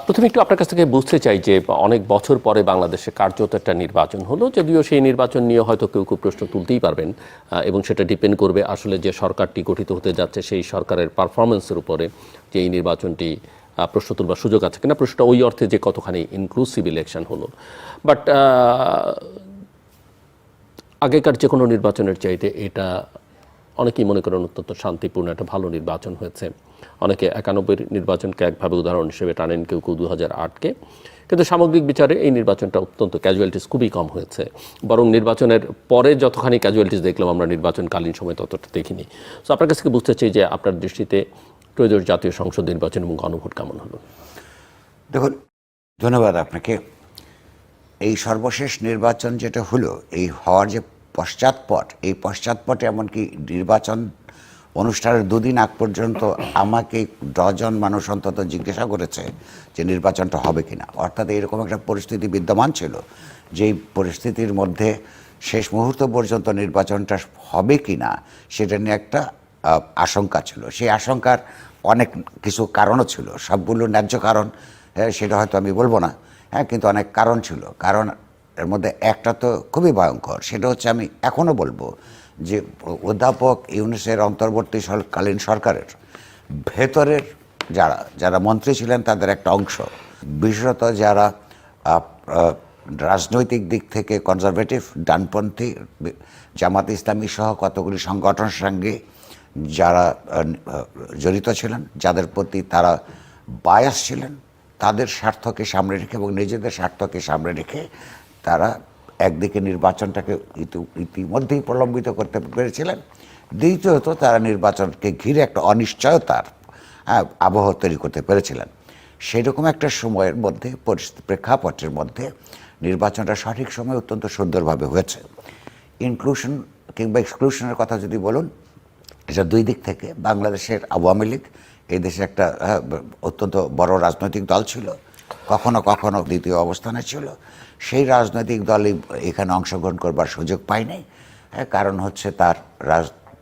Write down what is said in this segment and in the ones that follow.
প্রথমে একটু আপনার কাছ থেকে বুঝতে চাই যে অনেক বছর পরে বাংলাদেশে কার্যত একটা নির্বাচন হলো, যদিও সেই নির্বাচন নিয়ে হয়তো কেউ কেউ প্রশ্ন তুলতেই পারবেন, এবং সেটা ডিপেন্ড করবে আসলে যে সরকারটি গঠিত হতে যাচ্ছে সেই সরকারের পারফরমেন্সের উপরে, যে এই নির্বাচনটি প্রশ্ন তুলবার সুযোগ আছে কিনা, প্রশ্নটা ওই অর্থে যে কতখানি ইনক্লুসিভ ইলেকশন হলো। বাট আগেকার যে কোনো নির্বাচনের চাইতে এটা অনেকেই মনে করেন অত্যন্ত শান্তিপূর্ণ একটা ভালো নির্বাচন হয়েছে। অনেকে 91 নির্বাচনকে একভাবে উদাহরণ হিসেবে টানেন, কেউ কেউ 2008-কে। কিন্তু সামগ্রিক বিচারে এই নির্বাচনটা অত্যন্ত ক্যাজুয়ালিটিস খুবই কম হয়েছে, বরং নির্বাচনের পরে যতখানি ক্যাজুয়ালিটিস দেখলাম আমরা নির্বাচনকালীন সময় ততটা দেখিনি। সো আপনার কাছ থেকে বুঝতে চাই যে আপনার দৃষ্টিতে ত্রয়োদশ জাতীয় সংসদ নির্বাচন এবং গণভোট কেমন হলো? দেখুন, ধন্যবাদ আপনাকে। এই সর্বশেষ নির্বাচন যেটা হলো, এই হওয়ার যে পশ্চাৎপট, এই পশ্চাৎপটে এমনকি নির্বাচন অনুষ্ঠানের দুদিন আগ পর্যন্ত আমাকে ডজন মানুষ অন্তত জিজ্ঞাসা করেছে যে নির্বাচনটা হবে কিনা। অর্থাৎ এরকম একটা পরিস্থিতি বিদ্যমান ছিল, যেই পরিস্থিতির মধ্যে শেষ মুহূর্ত পর্যন্ত নির্বাচনটা হবে কিনা সেটা নিয়ে একটা আশঙ্কা ছিল। সেই আশঙ্কার অনেক কিছু কারণও ছিল, সবগুলো ন্যায্য কারণ সেটা হয়তো আমি বলবো না, কিন্তু অনেক কারণ ছিল। কারণ এর মধ্যে একটা তো খুবই ভয়ঙ্কর, সেটা হচ্ছে আমি এখনও বলবো যে অধ্যাপক ইউনূসের অন্তর্বর্তীকালীন সরকারের ভেতরের যারা যারা মন্ত্রী ছিলেন তাদের একটা অংশ, বিশেষত যারা রাজনৈতিক দিক থেকে কনজারভেটিভ ডানপন্থী, জামাত ইসলামী সহ কতগুলি সংগঠনের সঙ্গে যারা জড়িত ছিলেন, যাদের প্রতি তারা বায়াস ছিলেন, তাদের স্বার্থকে সামনে রেখে এবং নিজেদের স্বার্থকে সামনে রেখে তারা একদিকে নির্বাচনটাকে ইতিমধ্যেই প্রলম্বিত করতে পেরেছিলেন, দ্বিতীয়ত তারা নির্বাচনকে ঘিরে একটা অনিশ্চয়তার আবহ তৈরি করতে পেরেছিলেন। সেরকম একটা সময়ের মধ্যে, প্রেক্ষাপটের মধ্যে নির্বাচনটা সঠিক সময় অত্যন্ত সুন্দরভাবে হয়েছে। ইনক্লুশন কিংবা এক্সক্লুশনের কথা যদি বলুন, এটা দুই দিক থেকে। বাংলাদেশের আওয়ামী লীগ এই দেশে একটা অত্যন্ত বড় রাজনৈতিক দল ছিল, কখনো কখনো দ্বিতীয় অবস্থানে ছিল। সেই রাজনৈতিক দলই এখানে অংশগ্রহণ করবার সুযোগ পায়নি। কারণ হচ্ছে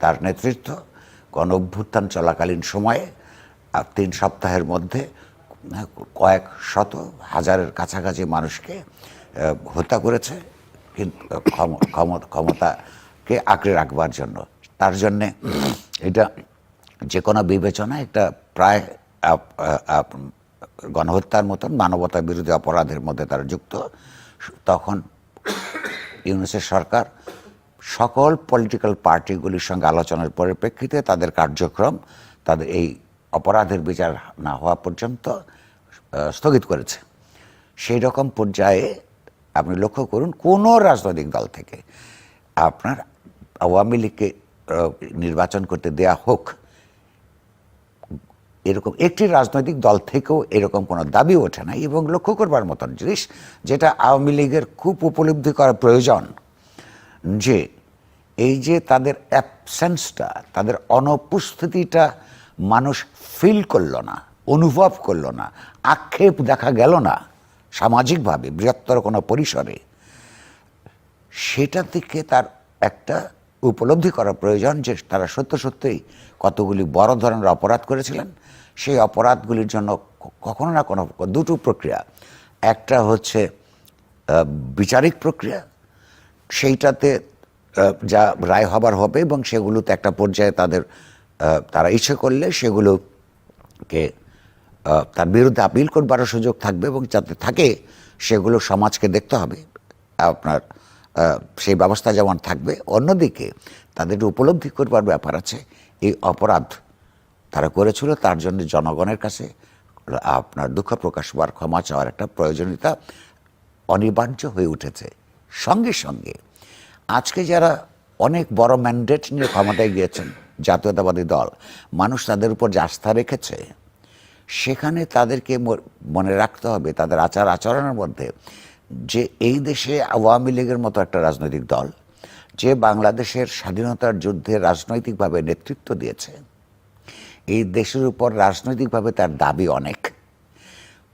তার নেতৃত্ব গণ অভ্যুত্থান চলাকালীন সময়ে 3 সপ্তাহের মধ্যে কয়েক শত হাজারের কাছাকাছি মানুষকে হত্যা করেছে, কিন্তু ক্ষমতাকে আঁকড়ে রাখবার জন্য। তার জন্যে এটা যে কোনো বিবেচনা একটা প্রায় গণহত্যার মতন মানবতা বিরোধী অপরাধের মধ্যে তারা যুক্ত। তখন ইউনূসের সরকার সকল পলিটিক্যাল পার্টিগুলির সঙ্গে আলোচনার পরিপ্রেক্ষিতে তাদের কার্যক্রম, তাদের এই অপরাধের বিচার না হওয়া পর্যন্ত স্থগিত করেছে। সেই রকম পর্যায়ে আপনি লক্ষ্য করুন, কোনো রাজনৈতিক দল থেকে আপনার আওয়ামী লীগকে নির্বাচন করতে দেয়া হোক, এরকম একটি রাজনৈতিক দল থেকেও এরকম কোনো দাবি ওঠে না। এবং লক্ষ্য করবার মতন জিনিস, যেটা আওয়ামী লীগের খুব উপলব্ধি করা প্রয়োজন, যে এই যে তাদের অ্যাবসেন্সটা, তাদের অনুপস্থিতিটা মানুষ ফিল করলো না, অনুভব করলো না, আক্ষেপ দেখা গেল না সামাজিকভাবে বৃহত্তর কোনো পরিসরে, সেটা থেকে তার একটা উপলব্ধি করা প্রয়োজন যে তারা সত্যই কতগুলি বড় ধরনের অপরাধ করেছিলেন। সেই অপরাধগুলির জন্য কখনো না কোনো দুটো প্রক্রিয়া, একটা হচ্ছে বিচারিক প্রক্রিয়া, সেইটাতে যা রায় হবার হবে এবং সেগুলোতে একটা পর্যায়ে তারা ইচ্ছে করলে সেগুলোকে তার বিরুদ্ধে আপিল করবারও সুযোগ থাকবে, এবং যাতে থাকে সেগুলো সমাজকে দেখতে হবে, আপনার সেই ব্যবস্থা যেমন থাকবে। অন্যদিকে তাদের উপলব্ধি করবার ব্যাপার আছে, এই অপরাধ তারা করেছিল, তার জন্য জনগণের কাছে আপনার দুঃখ প্রকাশ হওয়ার, ক্ষমা চাওয়ার একটা প্রয়োজনীয়তা অনিবার্য হয়ে উঠেছে। সঙ্গে সঙ্গে আজকে যারা অনেক বড় ম্যান্ডেট নিয়ে ক্ষমতায় গিয়েছেন, জাতীয়তাবাদী দল, মানুষ তাদের উপর যে আস্থা রেখেছে, সেখানে তাদেরকে মনে রাখতে হবে তাদের আচার আচরণের মধ্যে যে এই দেশে আওয়ামী লীগের মতো একটা রাজনৈতিক দল, যে বাংলাদেশের স্বাধীনতার যুদ্ধে রাজনৈতিকভাবে নেতৃত্ব দিয়েছে, এই দেশের উপর রাজনৈতিকভাবে তার দাবি অনেক।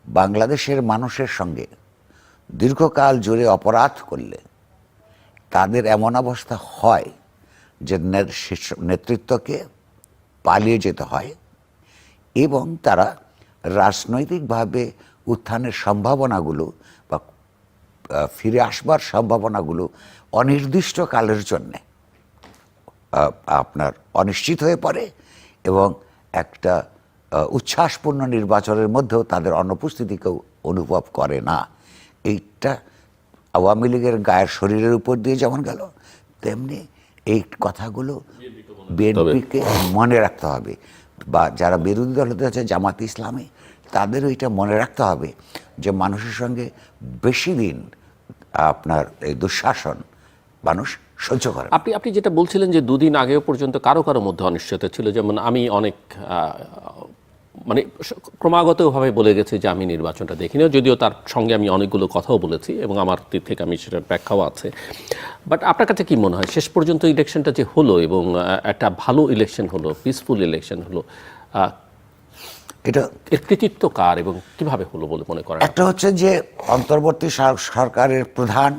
বাংলাদেশের মানুষের সঙ্গে দীর্ঘকাল জুড়ে অপরাধ করলে তাদের এমন অবস্থা হয় যে নেতৃত্বকে পালিয়ে যেতে হয়, এবং তারা রাজনৈতিকভাবে উত্থানের সম্ভাবনাগুলো বা ফিরে আসবার সম্ভাবনাগুলো অনির্দিষ্টকালের জন্যে আপনার অনিশ্চিত হয়ে পড়ে এবং একটা উচ্ছ্বাসপূর্ণ নির্বাচনের মধ্যেও তাদের অনুপস্থিতিকেও অনুভব করে না। এইটা আওয়ামী লীগের গায়ের শরীরের উপর দিয়ে যেমন গেল, তেমনি এই কথাগুলো বিএনপিকে মনে রাখতে হবে, বা যারা বিরোধী দল হতে আছে জামাত ইসলামী, তাদেরও এটা মনে রাখতে হবে যে মানুষের সঙ্গে বেশি দিন আপনার এই দুঃশাসন মানুষ সহ্য করে। আপনি যেটা বলছিলেন যে দুদিন আগেও পর্যন্ত কারো কারো মধ্যে অনিশ্চয়তা ছিল, যেমন আমি অনেক মানে ক্রমাগতভাবে বলে গেছি যে আমি নির্বাচনটা দেখিনি, যদিও তার সঙ্গে আমি অনেকগুলো কথাও বলেছি এবং আমার দিক থেকে আমি সেটার ব্যাখ্যাও আছে। বাট আপনার কাছে কি মনে হয় শেষ পর্যন্ত ইলেকশনটা যে হলো এবং একটা ভালো ইলেকশন হলো, পিসফুল ইলেকশন হলো, এটা এর কৃতিত্ব কার এবং কিভাবে হলো বলে মনে করেন? একটা হচ্ছে যে অন্তর্বর্তী সরকারের প্রধান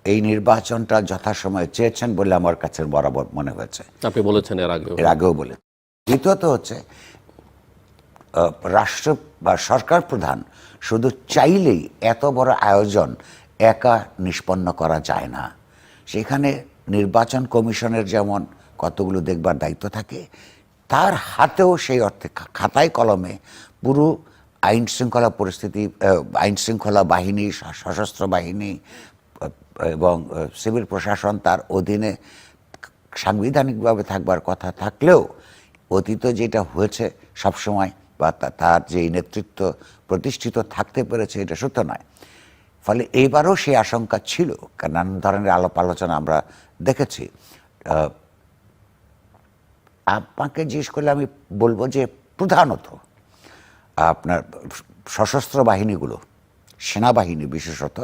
এই নির্বাচনটা যথাসময়ে চেয়েছেন বলে আমার কাছে বরাবর মনে হয়েছে। আপনি বলেছেন এর আগেও বলে। দ্বিতীয়ত হচ্ছে রাষ্ট্র বা সরকার প্রধান শুধু চাইলেই এত বড় আয়োজন একা নিষ্পন্ন করা যায় না। সেখানে নির্বাচন কমিশনের যেমন কতগুলো দেখবার দায়িত্ব থাকে, তার হাতেও সেই অর্থে খাতায় কলমে পুরো আইন শৃঙ্খলা পরিস্থিতি, আইন শৃঙ্খলা বাহিনী, সশস্ত্র বাহিনী এবং সিভিল প্রশাসন তার অধীনে সাংবিধানিকভাবে থাকবার কথা থাকলেও অতীতে যেটা হয়েছে সবসময় বা তার যে নেতৃত্ব প্রতিষ্ঠিত থাকতে পেরেছে এটা সত্য নয়। ফলে এইবারও সেই আশঙ্কা ছিল, কারণ নানান ধরনের আলাপ আলোচনা আমরা দেখেছি। আপনাকে জিজ্ঞেস করলে আমি বলবো যে প্রধানত আপনার সশস্ত্র বাহিনীগুলো, সেনাবাহিনী বিশেষত,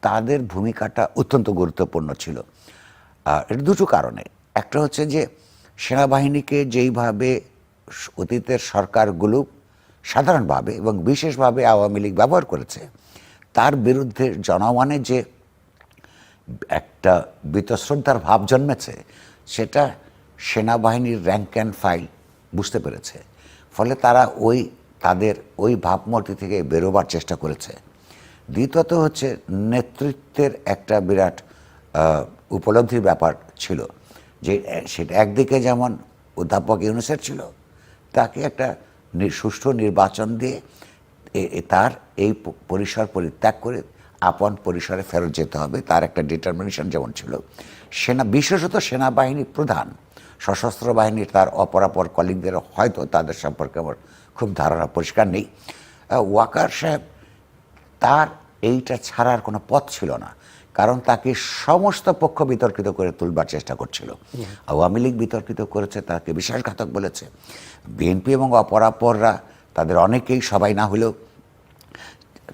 তাদের ভূমিকাটা অত্যন্ত গুরুত্বপূর্ণ ছিল। এর দুটো কারণে। একটা হচ্ছে যে সেনাবাহিনীকে যেইভাবে অতীতের সরকারগুলো সাধারণভাবে এবং বিশেষভাবে আওয়ামী লীগ ব্যবহার করেছে, তার বিরুদ্ধে জনমনে যে একটা বীতশ্রদ্ধার ভাব জন্মেছে, সেটা সেনাবাহিনীর র্যাঙ্ক অ্যান্ড ফাইল বুঝতে পেরেছে। ফলে তারা তাদের ওই ভাবমূর্তি থেকে বেরোবার চেষ্টা করেছে। দ্বিতীয়ত হচ্ছে নেতৃত্বের একটা বিরাট উপলব্ধির ব্যাপার ছিল, যে সেটা একদিকে যেমন অধ্যাপক ইউনূসের ছিল, তাকে একটা সুষ্ঠু নির্বাচন দিয়ে তার এই পরিসর পরিত্যাগ করে আপন পরিসরে ফেরত যেতে হবে, তার একটা ডিটারমিনেশন যেমন ছিল। বিশেষত সেনাবাহিনী প্রধান, সশস্ত্র বাহিনীর তার অপরাপর কলিগদের হয়তো তাদের সম্পর্কে আমার খুব ধারণা পরিষ্কার নেই। ওয়াকার সাহেব, তার এইটা ছাড়ার কোনো পথ ছিল না, কারণ তাকে সমস্ত পক্ষ বিতর্কিত করে তুলবার চেষ্টা করছিল। আওয়ামী লীগ বিতর্কিত করেছে, তাকে বিশ্বাসঘাতক বলেছে। বিএনপি এবং অপরাপররা তাদের অনেকেই, সবাই না হলেও,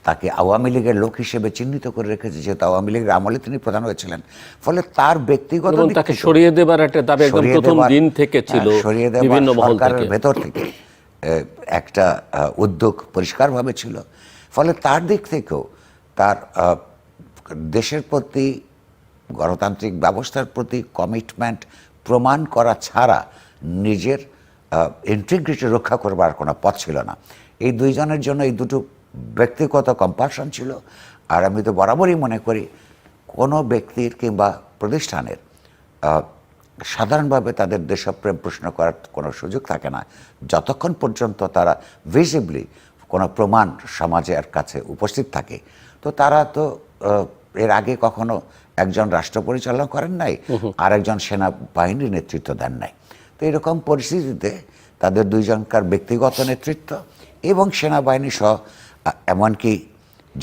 তাকে আওয়ামী লীগের লোক হিসেবে চিহ্নিত করে রেখেছে, যেহেতু আওয়ামী লীগের আমলে তিনি প্রধান হয়েছিলেন। ফলে তার ব্যক্তিগত তাকে সরিয়ে দেবার একটা দাবি একদম প্রথম দিন থেকে ছিল, সরিয়ে দেবার সরকারের ভেতর থেকে একটা উদ্যোগ পরিষ্কারভাবে ছিল। ফলে তার দিক থেকেও তার দেশের প্রতি, গণতান্ত্রিক ব্যবস্থার প্রতি কমিটমেন্ট প্রমাণ করা ছাড়া নিজের ইন্টিগ্রিটি রক্ষা করবার কোনো পথ ছিল না। এই দুইজনের জন্য এই দুটো ব্যক্তিগত কম্পালশন ছিল। আর আমি তো বরাবরই মনে করি কোনো ব্যক্তির কিংবা প্রতিষ্ঠানের সাধারণভাবে তাদের দেশপ্রেম প্রশ্ন করার কোনো সুযোগ থাকে না যতক্ষণ পর্যন্ত তারা ভিজিবলি কোনো প্রমাণ সমাজের কাছে উপস্থিত থাকে। তো তারা তো এর আগে কখনো একজন রাষ্ট্র পরিচালনা করেন নাই, আর একজন সেনাবাহিনীর নেতৃত্ব দেন নাই। তো এরকম পরিস্থিতিতে তাদের দুইজনকার ব্যক্তিগত নেতৃত্ব এবং সেনাবাহিনী সহ এমনকি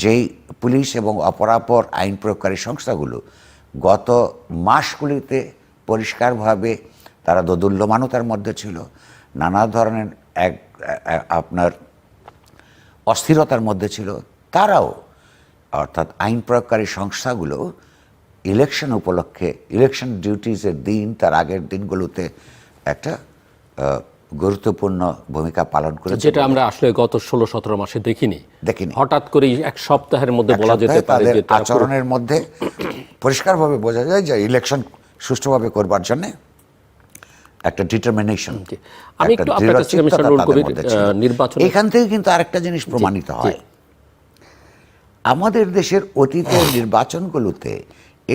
যেই পুলিশ এবং অপরাপর আইন প্রয়োগকারী সংস্থাগুলো গত মাসগুলিতে পরিষ্কারভাবে তারা দোদুল্যমানতার মধ্যে ছিল, নানা ধরনের আপনার অস্থিরতার মধ্যে ছিল, তারাও অর্থাৎ আইন প্রয়োগকারী সংস্থাগুলো ইলেকশন উপলক্ষে, ইলেকশন ডিউটিজের দিন, তার আগের দিনগুলোতে একটা গুরুত্বপূর্ণ ভূমিকা পালন করেছে, যেটা আমরা আসলে গত 16-17 মাসে দেখিনি। হঠাৎ করে এক সপ্তাহের মধ্যে বলা যেতে পারে যে আচরণের মধ্যে পরিষ্কারভাবে বোঝা যায় যে ইলেকশন সুষ্ঠুভাবে করবার জন্য একটা ডিটারমিনেশন, আমি একটু আপনার কাছে মিস্টার নুরুল কবির নির্বাচন, এখান থেকে কিন্তু আরেকটা জিনিস প্রমাণিত হয়, আমাদের দেশের অতীতের নির্বাচনগুলোতে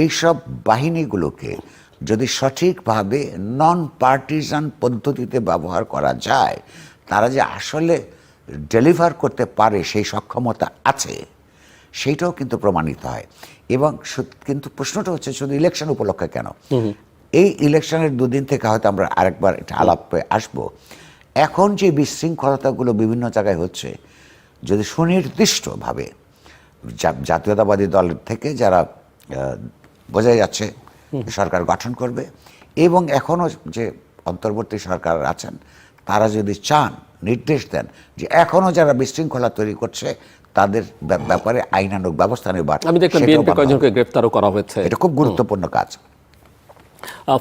এইসব বাহিনীগুলোকে যদি সঠিকভাবে নন পার্টিজান পদ্ধতিতে ব্যবহার করা যায়, তারা যে আসলে ডেলিভার করতে পারে সেই সক্ষমতা আছে, সেইটাও কিন্তু প্রমাণিত হয়। এবং কিন্তু প্রশ্নটা হচ্ছে শুধু ইলেকশন উপলক্ষে কেন, এই ইলেকশনের দুদিন থেকে হয়তো আমরা আরেকবার এটা আলাপে আসবো। এখন যে বিশৃঙ্খলতাগুলো বিভিন্ন জায়গায় হচ্ছে, যদি সুনির্দিষ্টভাবে জাতীয়তাবাদী দল থেকে যারা বোঝা যাচ্ছে সরকার গঠন করবে, এবং এখনও যে অন্তর্বর্তী সরকার আছেন তারা যদি চান, নির্দেশ দেন যে এখনও যারা বিশৃঙ্খলা তৈরি করছে তাদের ব্যাপারে আইনানুগ ব্যবস্থা নেবার, আমি দেখলাম বিএনপি কয়েকজনকে গ্রেফতারও করা হয়েছে। এটা খুব গুরুত্বপূর্ণ কাজ।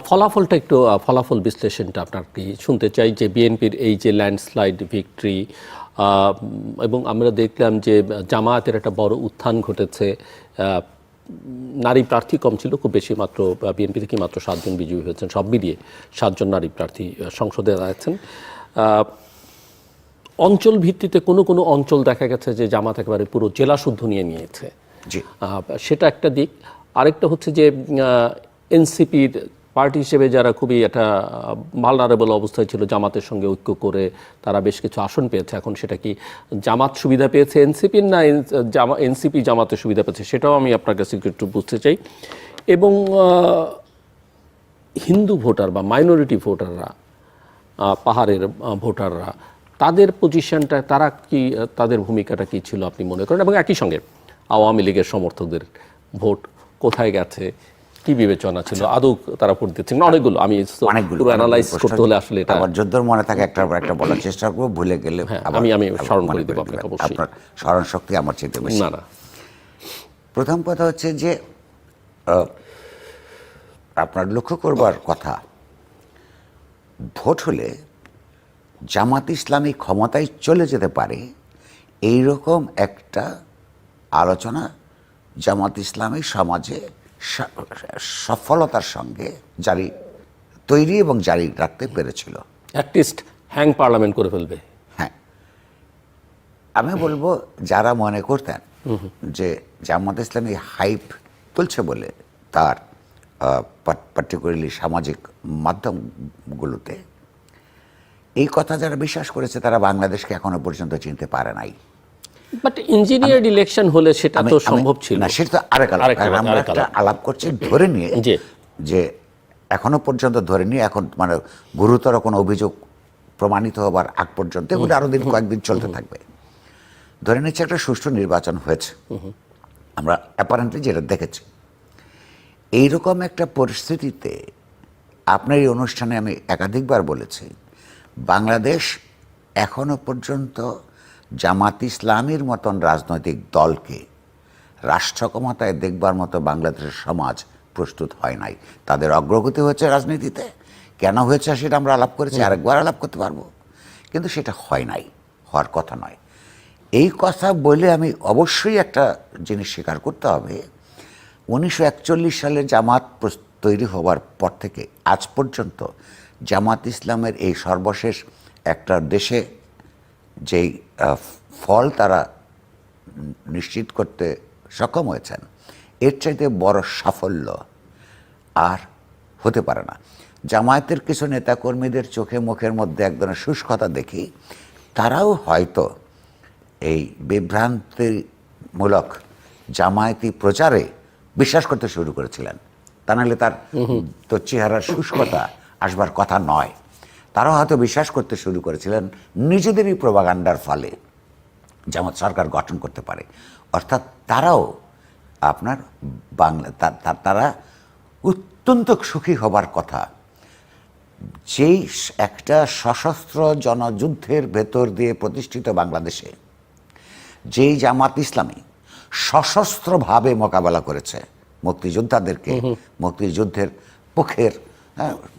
ফলাফলটা একটু ফলাফল বিশ্লেষণটা আপনার কি শুনতে চাই, যে বিএনপির এই যে ল্যান্ডস্লাইড ভিক্টরি, এবং আমরা দেখলাম যে জামায়াতের একটা বড় উত্থান ঘটেছে, নারী প্রার্থী কম ছিল খুব বেশি, মাত্র বিএনপি থেকে মাত্র 7 জন বিজয়ী হয়েছেন, সব মিলিয়ে 7 জন নারী প্রার্থী সংসদে আছেন। অঞ্চল ভিত্তিতে কোনো কোনো অঞ্চল দেখা গেছে যে জামাত একেবারে পুরো জেলা শুদ্ধ নিয়ে নিয়েছে, সেটা একটা দিক। আরেকটা হচ্ছে যে এনসিপির পার্টি হিসেবে যারা খুবই একটা ভালনারেবল অবস্থায় ছিল, জামাতের সঙ্গে ঐক্য করে তারা বেশ কিছু আসন পেয়েছে। এখন সেটা কি জামাত সুবিধা পেয়েছে এনসিপির, না এনসিপি জামাতের সুবিধা পেয়েছে, সেটাও আমি আপনার কাছে একটু বুঝতে চাই। এবং হিন্দু ভোটার বা মাইনরিটি ভোটাররা, পাহাড়ের ভোটাররা, তাদের পজিশনটা, তারা কি, তাদের ভূমিকাটা কি ছিল আপনি মনে করেন? এবং একই সঙ্গে আওয়ামী লীগের সমর্থকদের ভোট কোথায় গেছে, কি বিবেচনা ছিল, আদৌ তারা ভোট দিচ্ছেন? অনেকগুলো, আমি পুরো অ্যানালাইজ করতে হলে আসলে এটা আমার যদ্দূর মনে থাকে একটার পর একটা বলার চেষ্টা করবো, ভুলে গেলে আমি স্মরণ করে দেবো আপনাকে অবশ্যই। আপনার স্মরণ শক্তি আমার চেয়ে বেশি। না। প্রথম কথা হচ্ছে যে আপনার লক্ষ্য করবার কথা, ভোট হলে জামাত ইসলামী ক্ষমতায় চলে যেতে পারে এইরকম একটা আলোচনা জামাত ইসলামী সমাজে সফলতার সঙ্গে তৈরি এবং জারি রাখতে পেরেছিল। অ্যাটলিস্ট হ্যাং পার্লামেন্ট করে ফেলবে। হ্যাঁ, আমি বলবো যারা মনে করতেন যে জামাত ইসলামী হাইপ তুলছে বলে তার পার্টিকুলারলি সামাজিক মাধ্যমগুলোতে, এই কথা যারা বিশ্বাস করেছে তারা বাংলাদেশকে এখনো পর্যন্ত চিনতে পারে নাই। বাট ইঞ্জিনিয়ার্ড ইলেকশন হলে সেটা তো সম্ভব ছিল না, সেটা তো আমরা একটা আলাপ করছি ধরে নিয়ে, যে এখনো পর্যন্ত ধরে নিয়ে, এখন মানে গুরুতর কোনো অভিযোগ প্রমাণিত হবার আগ পর্যন্ত এগুলো আরো কয়েকদিন চলতে থাকবে। ধরে নিচ্ছে একটা সুষ্ঠু নির্বাচন হয়েছে, আমরা অ্যাপারেন্টলি যেটা দেখেছি। এইরকম একটা পরিস্থিতিতে আপনার এই অনুষ্ঠানে আমি একাধিকবার বলেছি, বাংলাদেশ এখনো পর্যন্ত জামাত ইসলামীর মতন রাজনৈতিক দলকে রাষ্ট্র ক্ষমতায় দেখবার মতো বাংলাদেশের সমাজ প্রস্তুত হয় নাই। তাদের অগ্রগতি হয়েছে রাজনীতিতে, কেন হয়েছে সেটা আমরা আলাপ করেছি, আরেকবার আলাপ করতে পারবো, কিন্তু সেটা হয় নাই, হওয়ার কথা নয়। এই কথা বলে আমি অবশ্যই একটা জিনিস স্বীকার করতে হবে, 1941 সালে জামাত তৈরি হওয়ার পর থেকে আজ পর্যন্ত জামাত ইসলামের এই সর্বশেষ একটা দেশে যেই ফল তারা নিশ্চিত করতে সক্ষম হয়েছেন, এর চাইতে বড় সাফল্য আর হতে পারে না। জামায়াতের কিছু নেতাকর্মীদের চোখে মুখের মধ্যে এক ধরনের শুষ্কতা দেখি, তারাও হয়তো এই বিভ্রান্তিমূলক জামায়াতি প্রচারে বিশ্বাস করতে শুরু করেছিলেন, তা নাহলে তার তো চেহারার শুষ্কতা আসবার কথা নয়। তারাও হয়তো বিশ্বাস করতে শুরু করেছিলেন নিজেদেরই প্রোপাগান্ডার ফলে জামাত সরকার গঠন করতে পারে। অর্থাৎ তারাও আপনার তারা অত্যন্ত সুখী হবার কথা, যেই একটা সশস্ত্র জনযুদ্ধের ভেতর দিয়ে প্রতিষ্ঠিত বাংলাদেশে যেই জামাত ইসলামী সশস্ত্রভাবে মোকাবেলা করেছে মুক্তিযোদ্ধাদেরকে, মুক্তিযুদ্ধের পক্ষের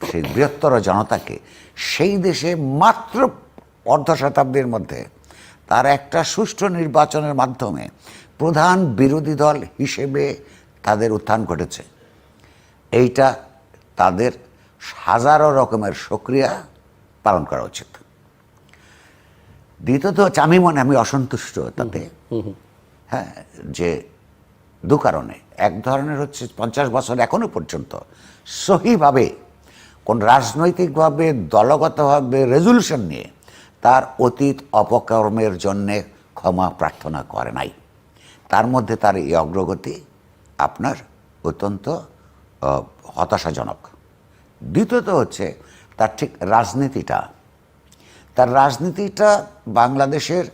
সেই বৃহত্তর জনতাকে, সেই দেশে মাত্র অর্ধ শতাব্দীর মধ্যে তার একটা সুষ্ঠু নির্বাচনের মাধ্যমে প্রধান বিরোধী দল হিসেবে তাদের উত্থান ঘটেছে। এইটা তাদের হাজারো রকমের প্রক্রিয়া পালন করা উচিত। দ্বিতীয়ত হচ্ছে আমি অসন্তুষ্ট তাতে, হ্যাঁ, যে দু কারণে। এক ধরনের হচ্ছে 50 বছর এখনো পর্যন্ত সহিভাবে কোন রাজনৈতিকভাবে দলগতভাবে রেজলিউশন নিয়ে তার অতীত অপকর্মের জন্যে ক্ষমা প্রার্থনা করে নাই। তার মধ্যে তার এই অগ্রগতি আপনার অত্যন্ত হতাশাজনক। দ্বিতীয়ত হচ্ছে তার ঠিক তার রাজনীতিটা বাংলাদেশের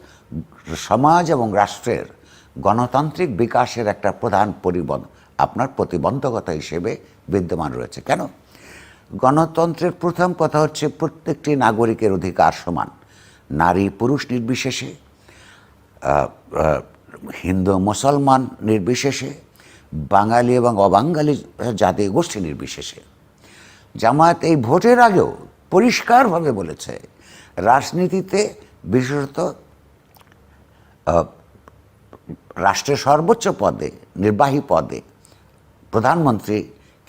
সমাজ এবং রাষ্ট্রের গণতান্ত্রিক বিকাশের একটা প্রধান প্রতিবন্ধকতা হিসেবে বিদ্যমান রয়েছে। কেন? গণতন্ত্রের প্রথম কথা হচ্ছে প্রত্যেকটি নাগরিকের অধিকার সমান, নারী পুরুষ নির্বিশেষে, হিন্দু মুসলমান নির্বিশেষে, বাঙালি এবং অবাঙালি জাতি গোষ্ঠী নির্বিশেষে। জামায়াত এই ভোটের আগেও পরিষ্কারভাবে বলেছে রাজনীতিতে, বিশেষত রাষ্ট্রের সর্বোচ্চ পদে, নির্বাহী পদে, প্রধানমন্ত্রী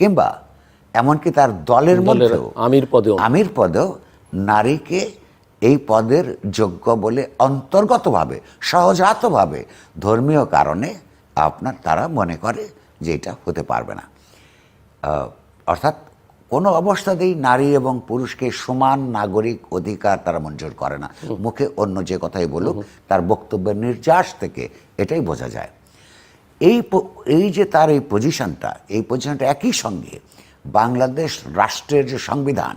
কিংবা এমনকি তার দলের মধ্যেও আমির পদেও নারীকে এই পদের যোগ্য বলে অন্তর্গতভাবে, সহজাতভাবে ধর্মীয় কারণে তারা মনে করে যে এটা হতে পারবে না। অর্থাৎ কোনো অবস্থাতেই নারী এবং পুরুষকে সমান নাগরিক অধিকার তারা মঞ্জুর করে না। মুখে অন্য যে কথাই বলুক, তার বক্তব্যের নির্যাস থেকে এটাই বোঝা যায়। এই যে তার এই পজিশনটা একই সঙ্গে বাংলাদেশ রাষ্ট্রের যে সংবিধান,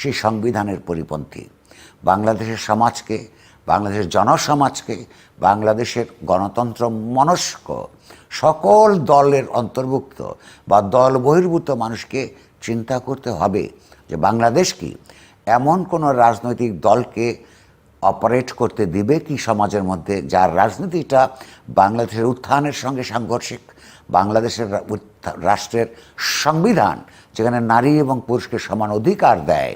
সেই সংবিধানের পরিপন্থী। বাংলাদেশের সমাজকে, বাংলাদেশের জনসমাজকে, বাংলাদেশের গণতন্ত্র মনস্ক সকল দলের অন্তর্ভুক্ত বা দল বহির্ভূত মানুষকে চিন্তা করতে হবে যে বাংলাদেশ কি এমন কোনো রাজনৈতিক দলকে অপারেট করতে দিবে কি সমাজের মধ্যে, যার রাজনীতিটা বাংলাদেশের উত্থানের সঙ্গে সাংঘর্ষিক। বাংলাদেশের রাষ্ট্রের সংবিধান যেখানে নারী এবং পুরুষকে সমান অধিকার দেয়,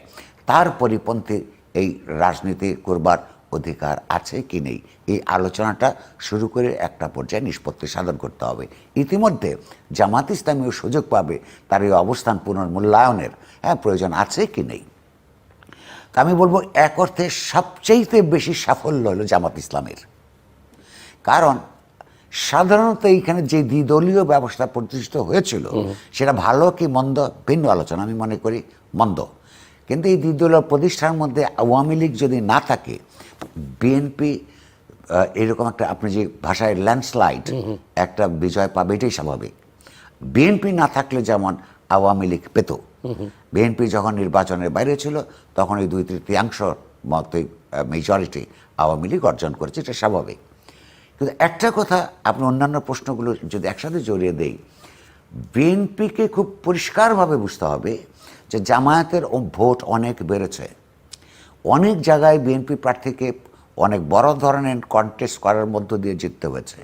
তার পরিপন্থী এই রাজনীতি করবার অধিকার আছে কি নেই, এই আলোচনাটা শুরু করে একটা পর্যায়ে নিষ্পত্তি সাধন করতে হবে। ইতিমধ্যে জামাত ইসলামীও সুযোগ পাবে তার এই অবস্থান পুনর্মূল্যায়নের প্রয়োজন আছে কি নেই। তা আমি বলবো এক অর্থে সবচেয়ে বেশি সাফল্য হলো জামাত ইসলামের। কারণ সাধারণত এইখানে যে দ্বিদলীয় ব্যবস্থা প্রতিষ্ঠিত হয়েছিল সেটা ভালো কি মন্দ ভিন্ন আলোচনা, আমি মনে করি মন্দ। কিন্তু এই দ্বিদলীয় প্রতিষ্ঠানের মধ্যে আওয়ামী লীগ যদি না থাকে, বিএনপি এরকম একটা, আপনি যে ভাষায় ল্যান্ডস্লাইড একটা বিজয় পাবে, এটাই স্বাভাবিক। বিএনপি না থাকলে যেমন আওয়ামী লীগ পেত, বিএনপি যখন নির্বাচনের বাইরে ছিল তখন এই 2/3 মতই মেজরিটি আওয়ামী লীগ অর্জন করেছে, এটা স্বাভাবিক। কিন্তু একটা কথা আপনি অন্যান্য প্রশ্নগুলো যদি একসাথে জড়িয়ে দেই, বিএনপিকে খুব পরিষ্কারভাবে বুঝতে হবে যে জামায়াতের ভোট অনেক বেড়েছে। অনেক জায়গায় বিএনপি প্রার্থীকে অনেক বড় ধরনের কন্টেস্ট করার মধ্য দিয়ে জিততে হয়েছে।